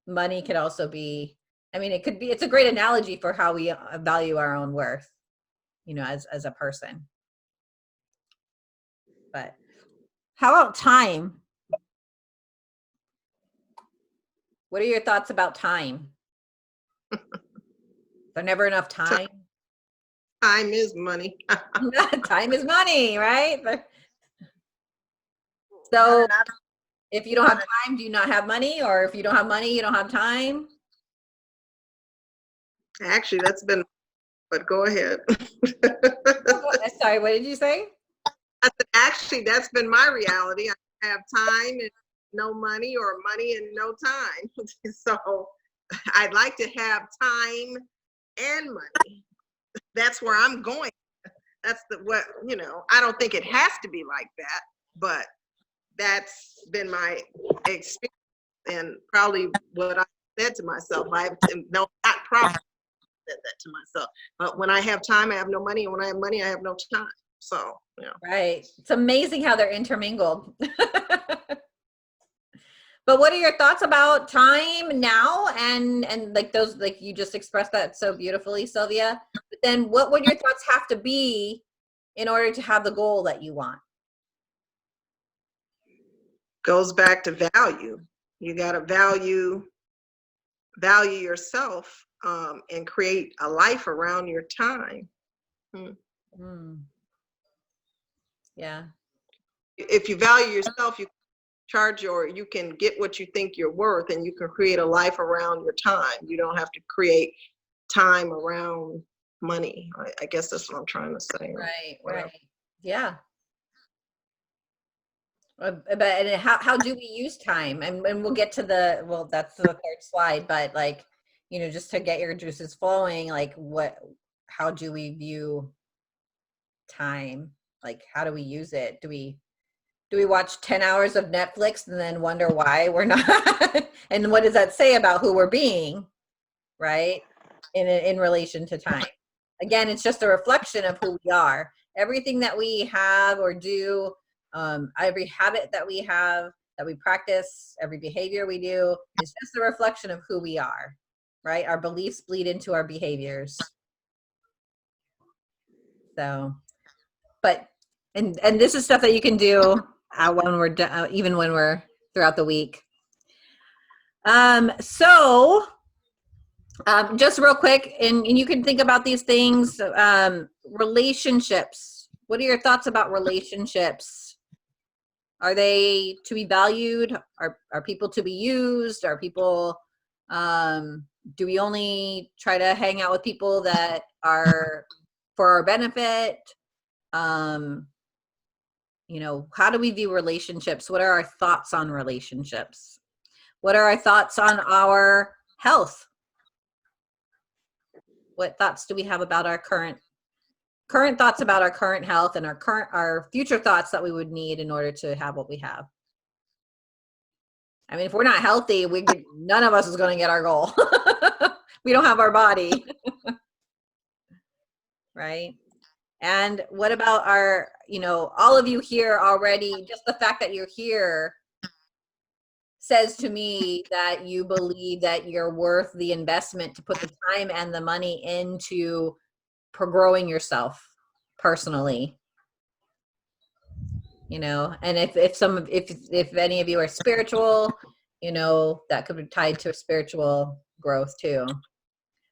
money could also be, I mean, it's a great analogy for how we value our own worth, you know, as a person. But how about time? What are your thoughts about time? There's never enough time. Time is money. Time is money, right? So if you don't have time, do you not have money? Or if you don't have money, you don't have time? Actually, that's been, but go ahead. Sorry, what did you say? Actually, that's been my reality. I have time and no money, or money and no time. So I'd like to have time and money. That's where I'm going. That's what, I don't think it has to be like that, but that's been my experience, and probably what I said to myself. No, not probably said that to myself. But when I have time, I have no money, and when I have money, I have no time. So, Right. It's amazing how they're intermingled. But what are your thoughts about time now, and like those, like you just expressed that so beautifully, Sylvia. But then what would your thoughts have to be in order to have the goal that you want? goes back to value. You got to value yourself, and create a life around your time. Yeah. If you value yourself, you you can get what you think you're worth, and you can create a life around your time. You don't have to create time around money. I guess that's what I'm trying to say. Right. Yeah. But how do we use time? And we'll get to well, that's the third slide, but like, just to get your juices flowing, like how do we view time? Like, how do we use it? Do we watch 10 hours of Netflix and then wonder why we're not? And what does that say about who we're being, right? In relation to time. Again, it's just a reflection of who we are. Everything that we have or do, every habit that we have, that we practice, every behavior we do, is just a reflection of who we are, right? Our beliefs bleed into our behaviors. So, but, and this is stuff that you can do when we're done, even when we're throughout the week. Just real quick, and you can think about these things. Relationships. What are your thoughts about relationships? Are they to be valued? Are people to be used? Are people, do we only try to hang out with people that are for our benefit? How do we view relationships? What are our thoughts on relationships? What are our thoughts on our health? What thoughts do we have about our current thoughts about our current health, and our future thoughts that we would need in order to have what we have? I mean, if we're not healthy, none of us is going to get our goal. We don't have our body. Right? And what about our, all of you here already, just the fact that you're here says to me that you believe that you're worth the investment to put the time and the money into growing yourself personally. And if any of you are spiritual, that could be tied to a spiritual growth too.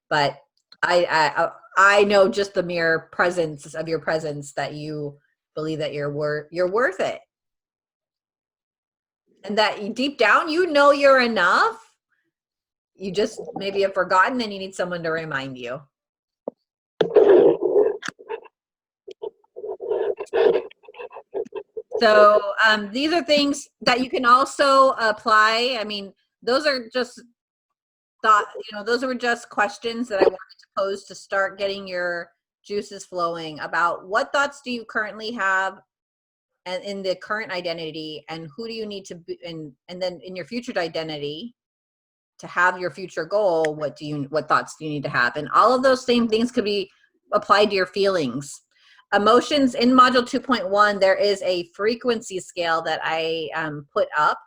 But I know just the mere presence of your presence that you believe that you're worth it. And that deep down, you're enough. You just maybe have forgotten, and you need someone to remind you. So these are things that you can also apply. I mean, those are just those were just questions that I wanted to pose to start getting your juices flowing about what thoughts do you currently have and in the current identity, and who do you need to be, and then in your future identity to have your future goal, what thoughts do you need to have? And all of those same things could be applied to your feelings. Emotions in module 2.1, there is a frequency scale that I put up.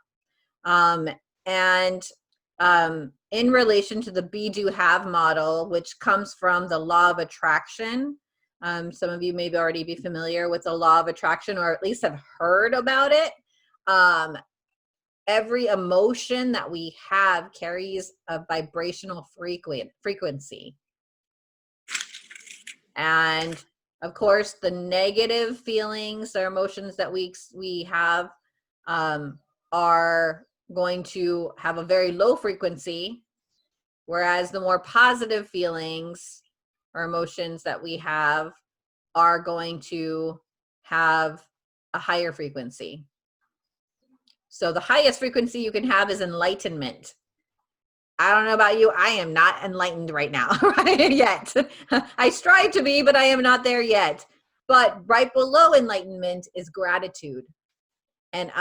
In relation to the be, do, have model, which comes from the law of attraction. Some of you may already be familiar with the law of attraction, or at least have heard about it. Every emotion that we have carries a vibrational frequency. And of course, the negative feelings or emotions that we have are going to have a very low frequency, whereas the more positive feelings or emotions that we have are going to have a higher frequency. So the highest frequency you can have is enlightenment. I don't know about you. I am not enlightened right now, right? Yet. I strive to be, but I am not there yet. But right below enlightenment is gratitude. And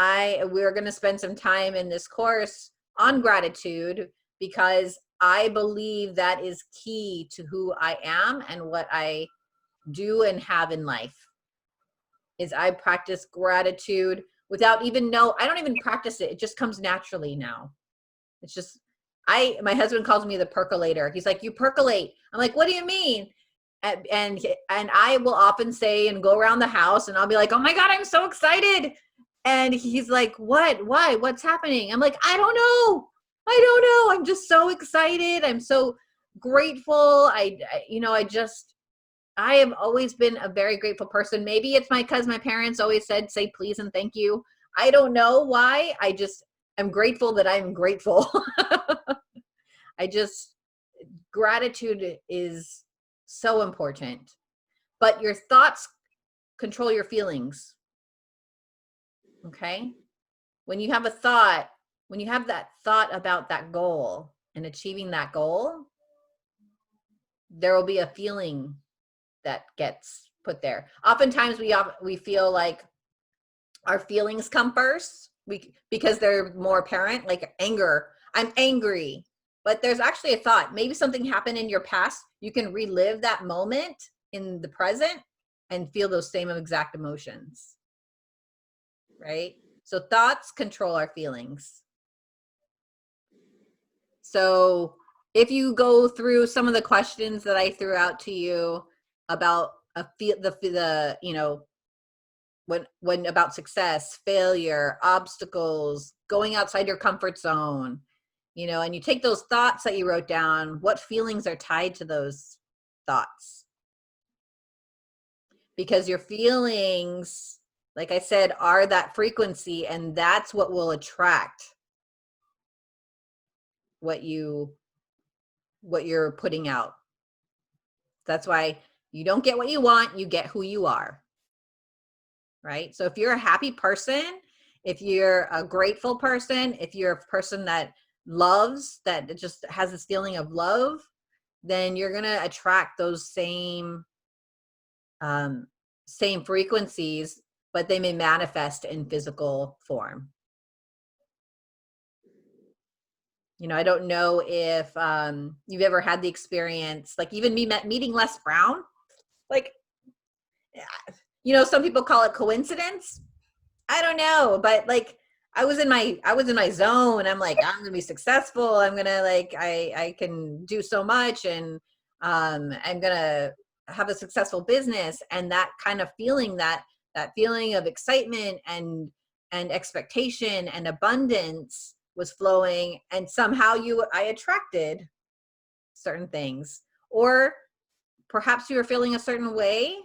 we're going to spend some time in this course on gratitude, because I believe that is key to who I am and what I do and have in life. Is I practice gratitude without I don't even practice it. It just comes naturally now. It's just, my husband calls me the percolator. He's like, you percolate. I'm like, what do you mean? And I will often say and go around the house and I'll be like, oh my God, I'm so excited. And he's like, what? Why? What's happening? I'm like, I don't know. I'm just so excited. I'm so grateful. I have always been a very grateful person. Maybe it's because my parents always said, say please and thank you. I don't know why. I'm grateful that I'm grateful. Gratitude is so important. But your thoughts control your feelings. Okay? When you have that thought about that goal and achieving that goal, there will be a feeling that gets put there. Oftentimes we feel like our feelings come first because they're more apparent, like anger. I'm angry. But there's actually a thought. Maybe something happened in your past. You can relive that moment in the present and feel those same exact emotions. Right? So thoughts control our feelings. So if you go through some of the questions that I threw out to you about when about success, failure, obstacles, going outside your comfort zone, and you take those thoughts that you wrote down, what feelings are tied to those thoughts? Because your feelings, like I said, are that frequency, and that's what will attract what you're putting out. That's why you don't get what you want, you get who you are. Right? So if you're a happy person, if you're a grateful person, if you're a person that loves, that just has this feeling of love, then you're going to attract those same frequencies, but they may manifest in physical form. I don't know if you've ever had the experience, like even me meeting Les Brown, like, some people call it coincidence. I don't know, but like I was in my zone. I'm like, I'm gonna be successful. I'm gonna I can do so much, and I'm gonna have a successful business. And that kind of feeling, that feeling of excitement and expectation and abundance was flowing, and somehow I attracted certain things. Or perhaps you were feeling a certain way,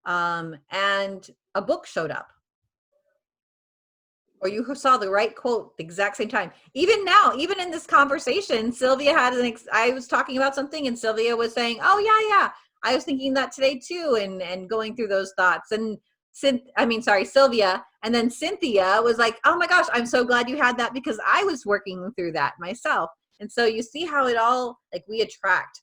and a book showed up, or you saw the right quote the exact same time. Even now, even in this conversation, Sylvia had I was talking about something and Sylvia was saying, oh yeah, I was thinking that today too, and going through those thoughts. And Sylvia, and then Cynthia was like, oh my gosh, I'm so glad you had that, because I was working through that myself. And so you see how it all, like, we attract.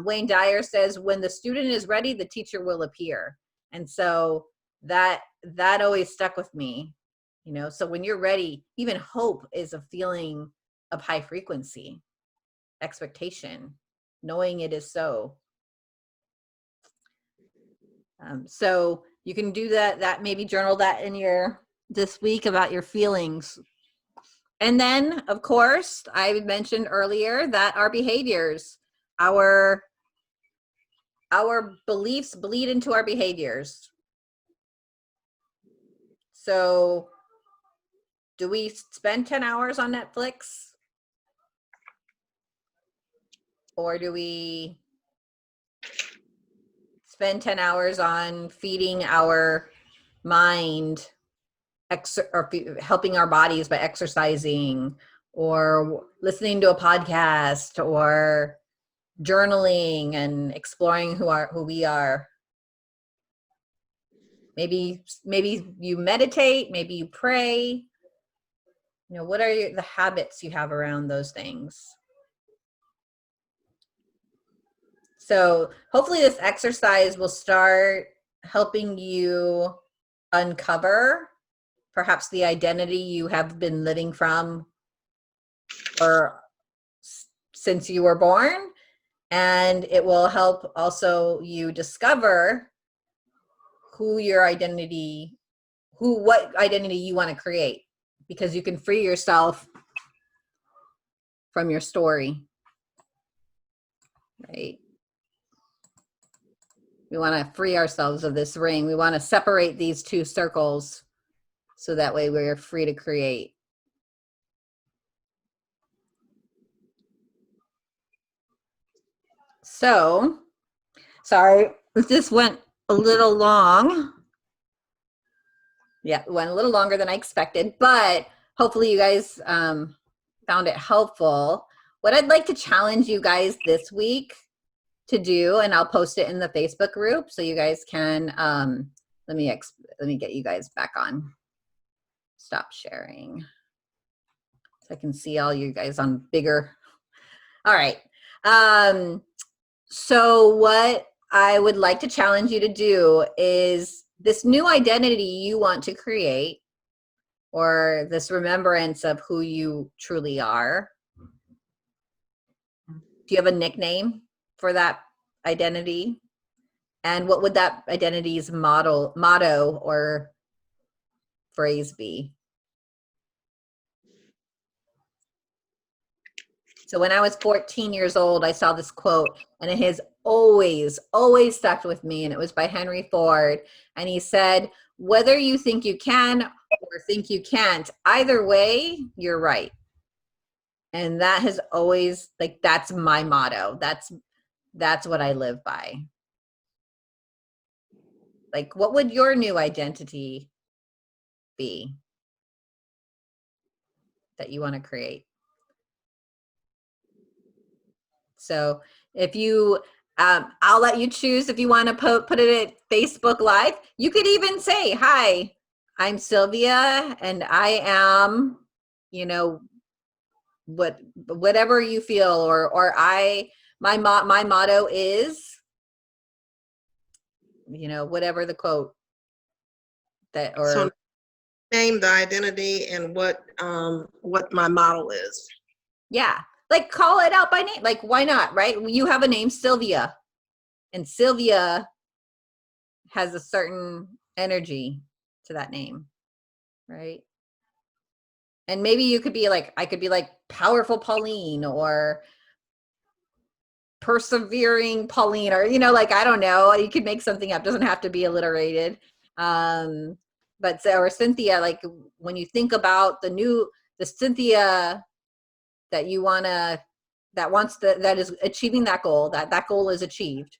Wayne Dyer says, when the student is ready, the teacher will appear. And so that always stuck with me. So when you're ready, even hope is a feeling of high frequency, expectation, knowing it is so. So you can do that maybe journal that in this week about your feelings. And then, of course, I mentioned earlier that our behaviors, our beliefs bleed into our behaviors. So do we spend 10 hours on Netflix? Or do we spend 10 hours on feeding our mind, or helping our bodies by exercising, or listening to a podcast, or journaling and exploring who we are? Maybe you meditate, maybe you pray. You know, what are the habits you have around those things? So hopefully this exercise will start helping you uncover perhaps the identity you have been living from or since you were born, and it will help also you discover what identity you want to create, because you can free yourself from your story, right? We want to free ourselves of this ring. We want to separate these two circles so that way we're free to create. So, sorry, this went a little long. Yeah, it went a little longer than I expected, but hopefully you guys found it helpful. What I'd like to challenge you guys this week to do, and I'll post it in the Facebook group so you guys can, let me get you guys back on. Stop sharing so I can see all you guys on bigger. All right. So what I would like to challenge you to do is this new identity you want to create, or this remembrance of who you truly are. Do you have a nickname for that identity? And what would that identity's motto or phrase be? So when I was 14 years old, I saw this quote, and it has always stuck with me, and it was by Henry Ford. And he said, whether you think you can or think you can't, either way, you're right. And that has always, like, that's my motto. That's what I live by. Like, what would your new identity be that you want to create? So if you, I'll let you choose if you want to put it at Facebook Live. You could even say, hi, I'm Sylvia, and I am, you know, whatever you feel, or my motto is, you know, whatever the quote that, or So name the identity and what my model is. yeah, like call it out by name. Like, why not, right? You have a name, Sylvia, and Sylvia has a certain energy to that name, right? And maybe you could be like, I could be like powerful Pauline, or persevering Pauline, or, you know, like, I don't know, you could make something up, doesn't have to be alliterated. But or Cynthia, like when you think about the Cynthia that you wanna, that is achieving that goal, that goal is achieved.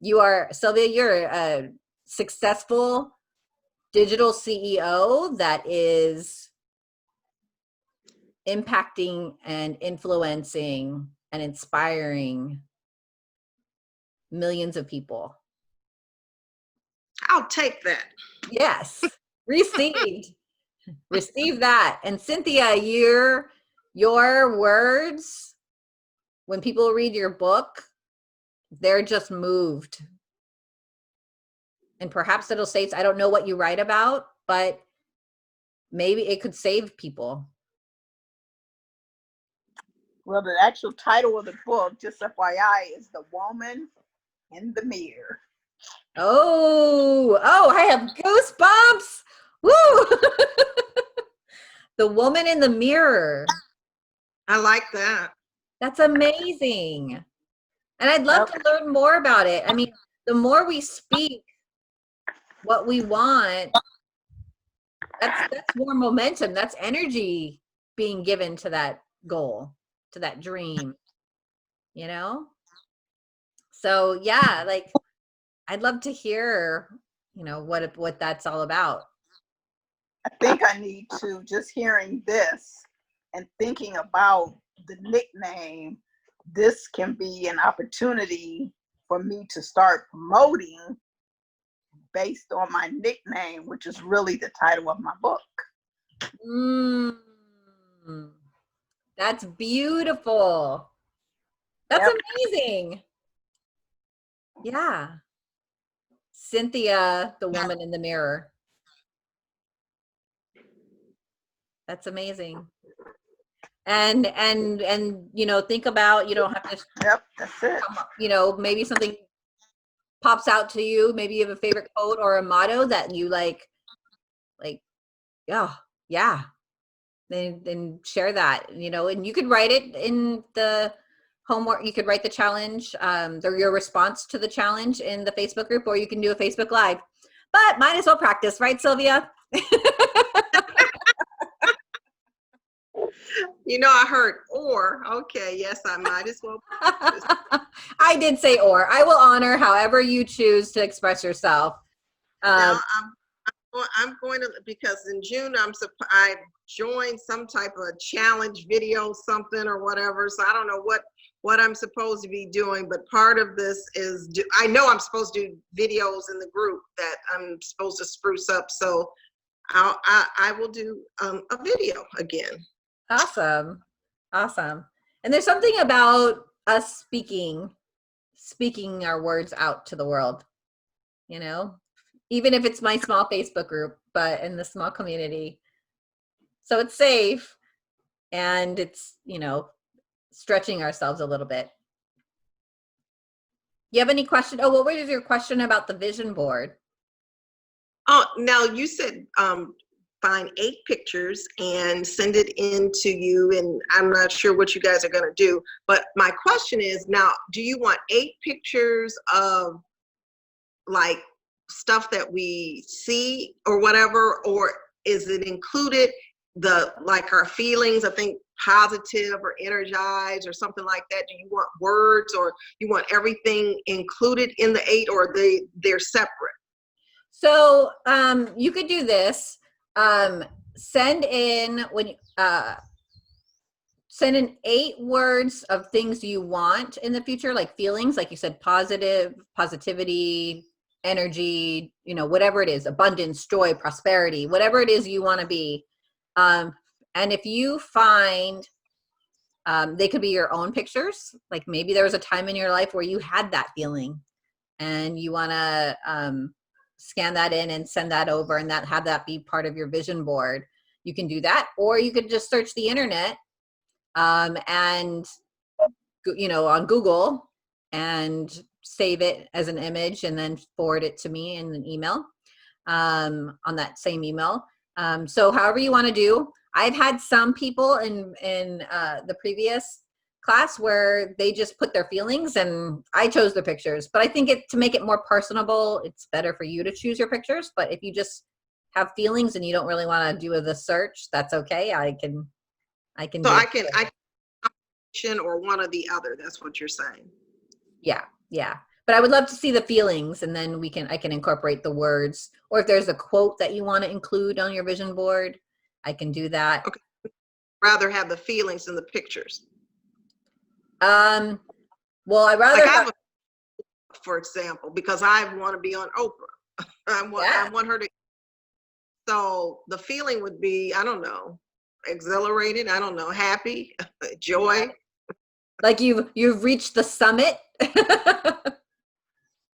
You are, Sylvia, you're a successful digital CEO that is impacting and influencing and inspiring millions of people. I'll take that. Yes, received. Receive that. And Cynthia, your words, when people read your book, they're just moved. And perhaps it'll say, I don't know what you write about, but maybe it could save people. Well, the actual title of the book, just FYI, is The Woman in the Mirror. Oh, I have goosebumps. Woo! The Woman in the Mirror. I like that. That's amazing. And I'd love to learn more about it. I mean, the more we speak what we want, that's more momentum. That's energy being given to that goal, to that dream, you know? So yeah, like, I'd love to hear, you know, what that's all about. I think I need to, just hearing this and thinking about the nickname, this can be an opportunity for me to start promoting based on my nickname, which is really the title of my book. Mm, that's beautiful. That's Yep. amazing. Yeah. Cynthia, the woman in the mirror. That's amazing. And you know, think about, you don't have to Yep, that's it. come up, you know, maybe something pops out to you. Maybe you have a favorite quote or a motto that you like, oh, yeah. Then share that, you know, and you could write it in the homework. You could write the challenge, your response to the challenge in the Facebook group, or you can do a Facebook Live. But might as well practice, right, Sylvia? You know, I heard or. Okay, yes, I might as well. I did say or. I will honor however you choose to express yourself. Now I'm going to, because in June I joined some type of challenge video, something or whatever. So I don't know what I'm supposed to be doing, but part of this is I know I'm supposed to do videos in the group that I'm supposed to spruce up. So I will do a video again. Awesome. Awesome. And there's something about us speaking our words out to the world, you know, even if it's my small Facebook group, but in the small community. So it's safe and it's, you know, stretching ourselves a little bit. You have any question? Oh, what was your question about the vision board? Oh, now you said find 8 pictures and send it in to you, and I'm not sure what you guys are going to do, but my question is, now, do you want 8 pictures of like stuff that we see or whatever, or is it included like our feelings, I think positive or energized or something like that? Do you want words, or you want everything included in the 8, or they're separate? So you could do this. Send in send in 8 words of things you want in the future, like feelings, like you said, positivity, energy, you know, whatever it is, abundance, joy, prosperity, whatever it is you want to be. And if you find, they could be your own pictures, like maybe there was a time in your life where you had that feeling and you want to scan that in and send that over and have that be part of your vision board. You can do that, or you could just search the internet and, you know, on Google and save it as an image and then forward it to me in an email on that same email. So however you want to do. I've had some people in the previous class where they just put their feelings and I chose the pictures, but I think to make it more personable, it's better for you to choose your pictures. But if you just have feelings and you don't really want to do the search, that's okay. I can So I can or one or the other. That's what you're saying. Yeah. But I would love to see the feelings, and then I can incorporate the words. Or if there's a quote that you want to include on your vision board, I can do that. Okay. Rather have the feelings than the pictures. Well, I'd rather like for example, because I want to be on Oprah. I want her to. So the feeling would be, I don't know, exhilarated. I don't know, happy, joy. Like you've reached the summit.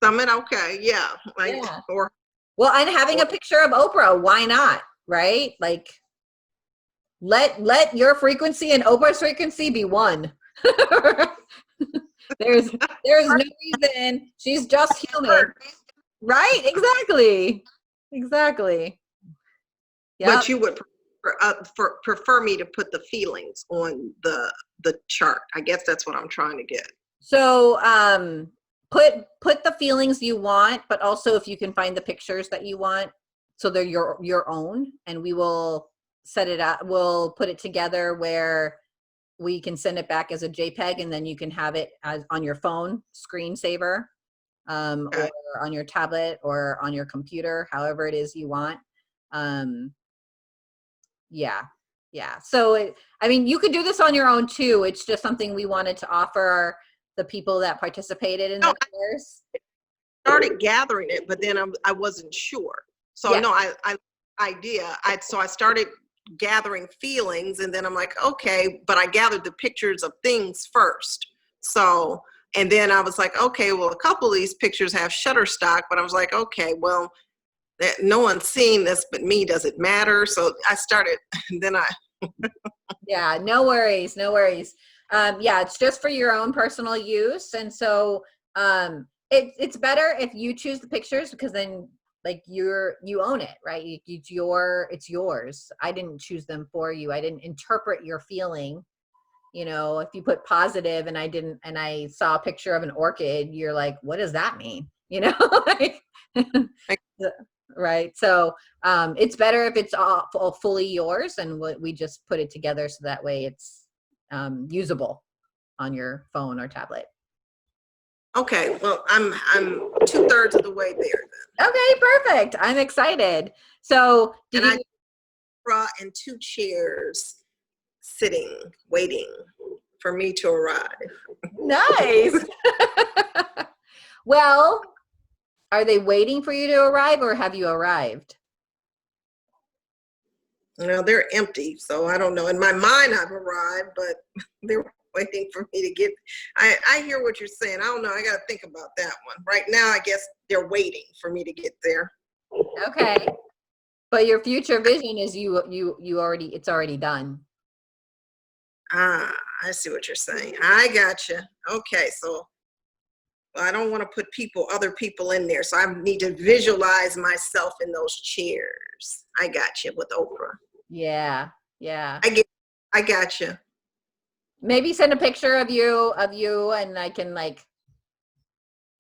Summit, okay, yeah. Like, Yeah. Or well, and having a picture of Oprah, why not? Right? Like let your frequency and Oprah's frequency be one. There's no reason. She's just human. Right? Exactly. Yeah. But you would prefer me to put the feelings on the chart. I guess that's what I'm trying to get. So put the feelings you want, but also if you can find the pictures that you want, so they're your own, and we will set it up. We'll put it together where we can send it back as a JPEG, and then you can have it as on your phone screensaver, Okay. or on your tablet or on your computer, however it is you want. Yeah. So I mean, you could do this on your own too. It's just something we wanted to offer the people that participated in the course. started gathering it, but then I wasn't sure. So Yeah. no, so I started gathering feelings, and then I'm like, okay, but I gathered the pictures of things first. So, and then I was like, okay, well, a couple of these pictures have Shutterstock, but I was like, okay, well, that no one's seeing this but me. Does it matter? So I started, and then Yeah, no worries, no worries. Yeah, it's just for your own personal use, and so it's better if you choose the pictures, because then like you own it, right? It's yours. I didn't choose them for you. I didn't interpret your feeling. You know, if you put positive and I saw a picture of an orchid, you're like, what does that mean? You know, like, right? So it's better if it's all fully yours, and we just put it together so that way it's usable on your phone or tablet. okay, well, I'm 2/3 of the way there then. Okay, perfect. I'm excited. So did And you? I brought in 2 chairs sitting, waiting for me to arrive. Nice. Well, are they waiting for you to arrive, or have you arrived? You know, they're empty, so I don't know. In my mind, I've arrived, but they're waiting for me to get. I hear what you're saying. I don't know. I got to think about that one. Right now, I guess they're waiting for me to get there. Okay. But your future vision is it's already done. Ah, I see what you're saying. I gotcha. Okay, so I don't want to put other people in there, so I need to visualize myself in those chairs. I got you with Oprah. Yeah. Yeah. I got you. Maybe send a picture of you and I can like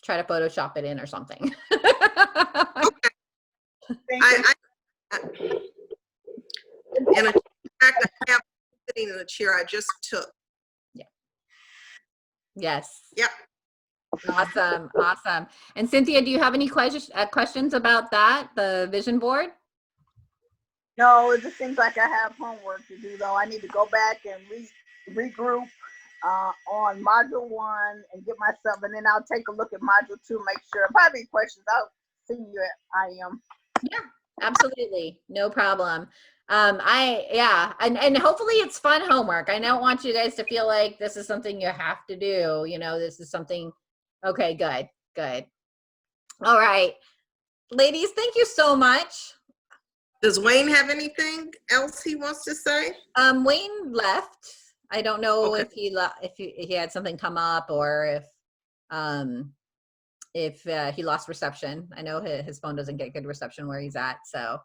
try to Photoshop it in or something. I in fact, I have sitting in a chair I just took. Yeah. Yes. Yep. Awesome. Awesome. And Cynthia, do you have any questions about that, the vision board? No, it just seems like I have homework to do, though. I need to go back and regroup on module 1 and get myself, and then I'll take a look at module 2, make sure. Probably questions, I'll see you at IM. Yeah, absolutely. No problem. And hopefully it's fun homework. I don't want you guys to feel like this is something you have to do. You know, this is something, okay, good. All right. Ladies, thank you so much. Does Wayne have anything else he wants to say? Wayne left. I don't know Okay. if he had something come up, or if he lost reception. I know his phone doesn't get good reception where he's at. So,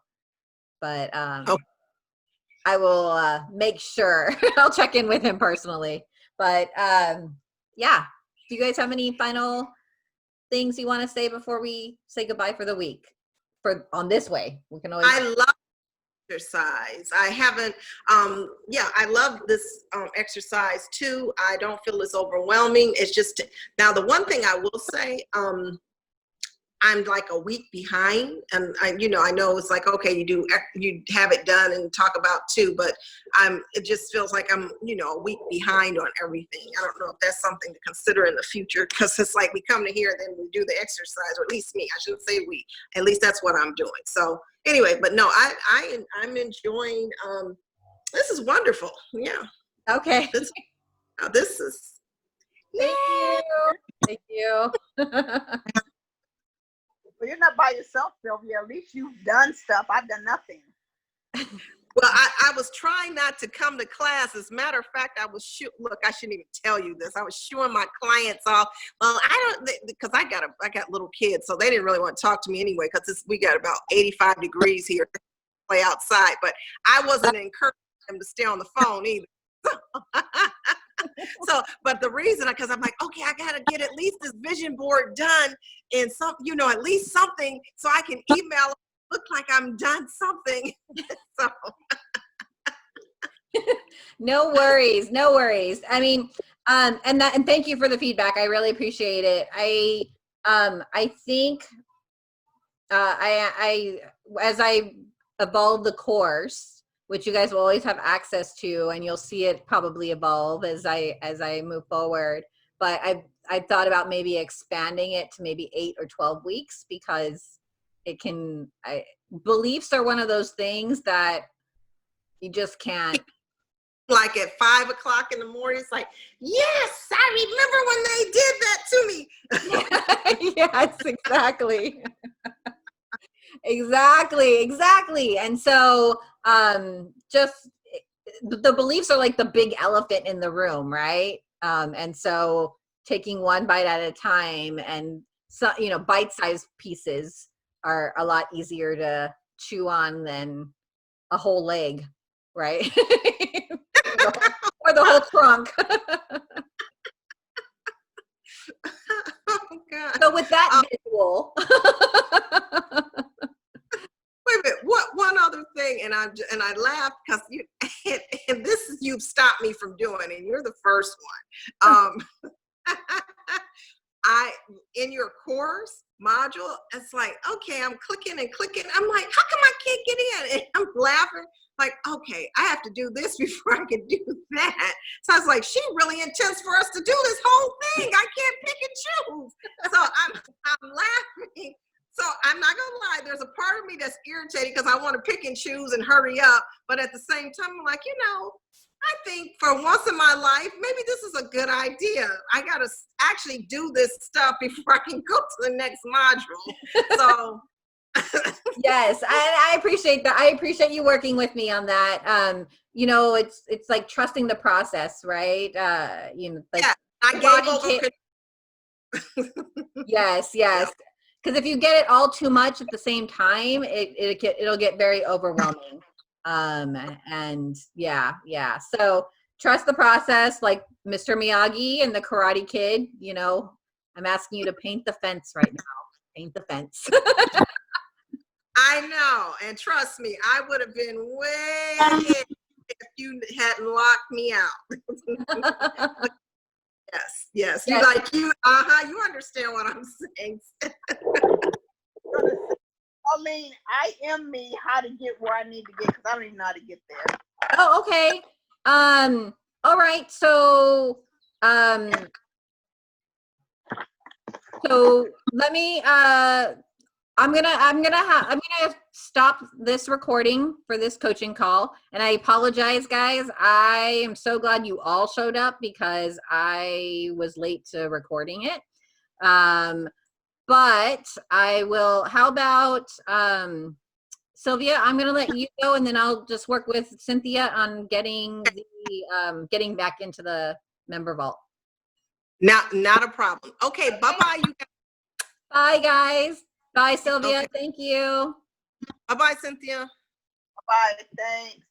but I will make sure. I'll check in with him personally. But yeah, do you guys have any final things you want to say before we say goodbye for the week? On this way, we can always. I love exercise. I haven't, I love this exercise too. I don't feel it's overwhelming. It's just, now the one thing I will say, I'm like a week behind, and I know it's like, okay, you have it done and talk about 2, but it just feels like I'm, a week behind on everything. I don't know if that's something to consider in the future, because it's like we come to here, then we do the exercise, or at least me, I shouldn't say we, at least that's what I'm doing. So anyway, but no, I'm enjoying, this is wonderful. Yeah. Okay. This is, Thank you. Well, you're not by yourself, Sylvia. At least you've done stuff. I've done nothing. well, I was trying not to come to class. As a matter of fact, look, I shouldn't even tell you this. I was shooing my clients off. Well, because I got little kids, so they didn't really want to talk to me anyway, because we got about 85 degrees here, play outside, but I wasn't encouraging them to stay on the phone either. So, but the reason, because I'm like, okay, I got to get at least this vision board done in some, at least something, so I can email, look like I'm done something. So. No worries. I mean, and thank you for the feedback. I really appreciate it. I think, I as I evolve the course, which you guys will always have access to, and you'll see it probably evolve as I move forward. But I thought about maybe expanding it to maybe 8 or 12 weeks because it can, beliefs are one of those things that you just can't. Like at 5 o'clock in the morning, it's like, yes, I remember when they did that to me. Yes, exactly. Exactly. And so just the beliefs are like the big elephant in the room, right? And so taking one bite at a time, and so, you know, bite-sized pieces are a lot easier to chew on than a whole leg, right? Or the whole trunk. Oh God. So with that visual. Wait a minute. What one other thing? And I laughed because you and this is you've stopped me from doing, and you're the first one. In your course module, it's like, okay, I'm clicking and clicking. I'm like, how come I can't get in? And I'm laughing, like, okay, I have to do this before I can do that. So I was like, she really intends for us to do this whole thing. I can't pick and choose. So I'm laughing. So I'm not gonna lie, there's a part of me that's irritated because I want to pick and choose and hurry up. But at the same time, I'm like, I think for once in my life, maybe this is a good idea. I got to actually do this stuff before I can go to the next module. So. Yes, I appreciate that. I appreciate you working with me on that. It's like trusting the process, right? Like yeah, I gave over. Yes. Because if you get it all too much at the same time, it'll get very overwhelming. And yeah. So trust the process, like Mr. Miyagi and the Karate Kid. I'm asking you to paint the fence right now. Paint the fence. I know, and trust me, I would have been way ahead if you hadn't locked me out. Yes. You understand what I'm saying. I am me, how to get where I need to get, because I don't even know how to get there. Oh, okay. All right. So let me, I'm gonna stop this recording for this coaching call, and I apologize, guys. I am so glad you all showed up because I was late to recording it. But I will. How about Sylvia? I'm gonna let you go, and then I'll just work with Cynthia on getting back into the member vault. Not a problem. Okay, bye-bye, you guys. Bye, guys. Bye, Sylvia. Okay. Thank you. Bye-bye, Cynthia. Bye, thanks.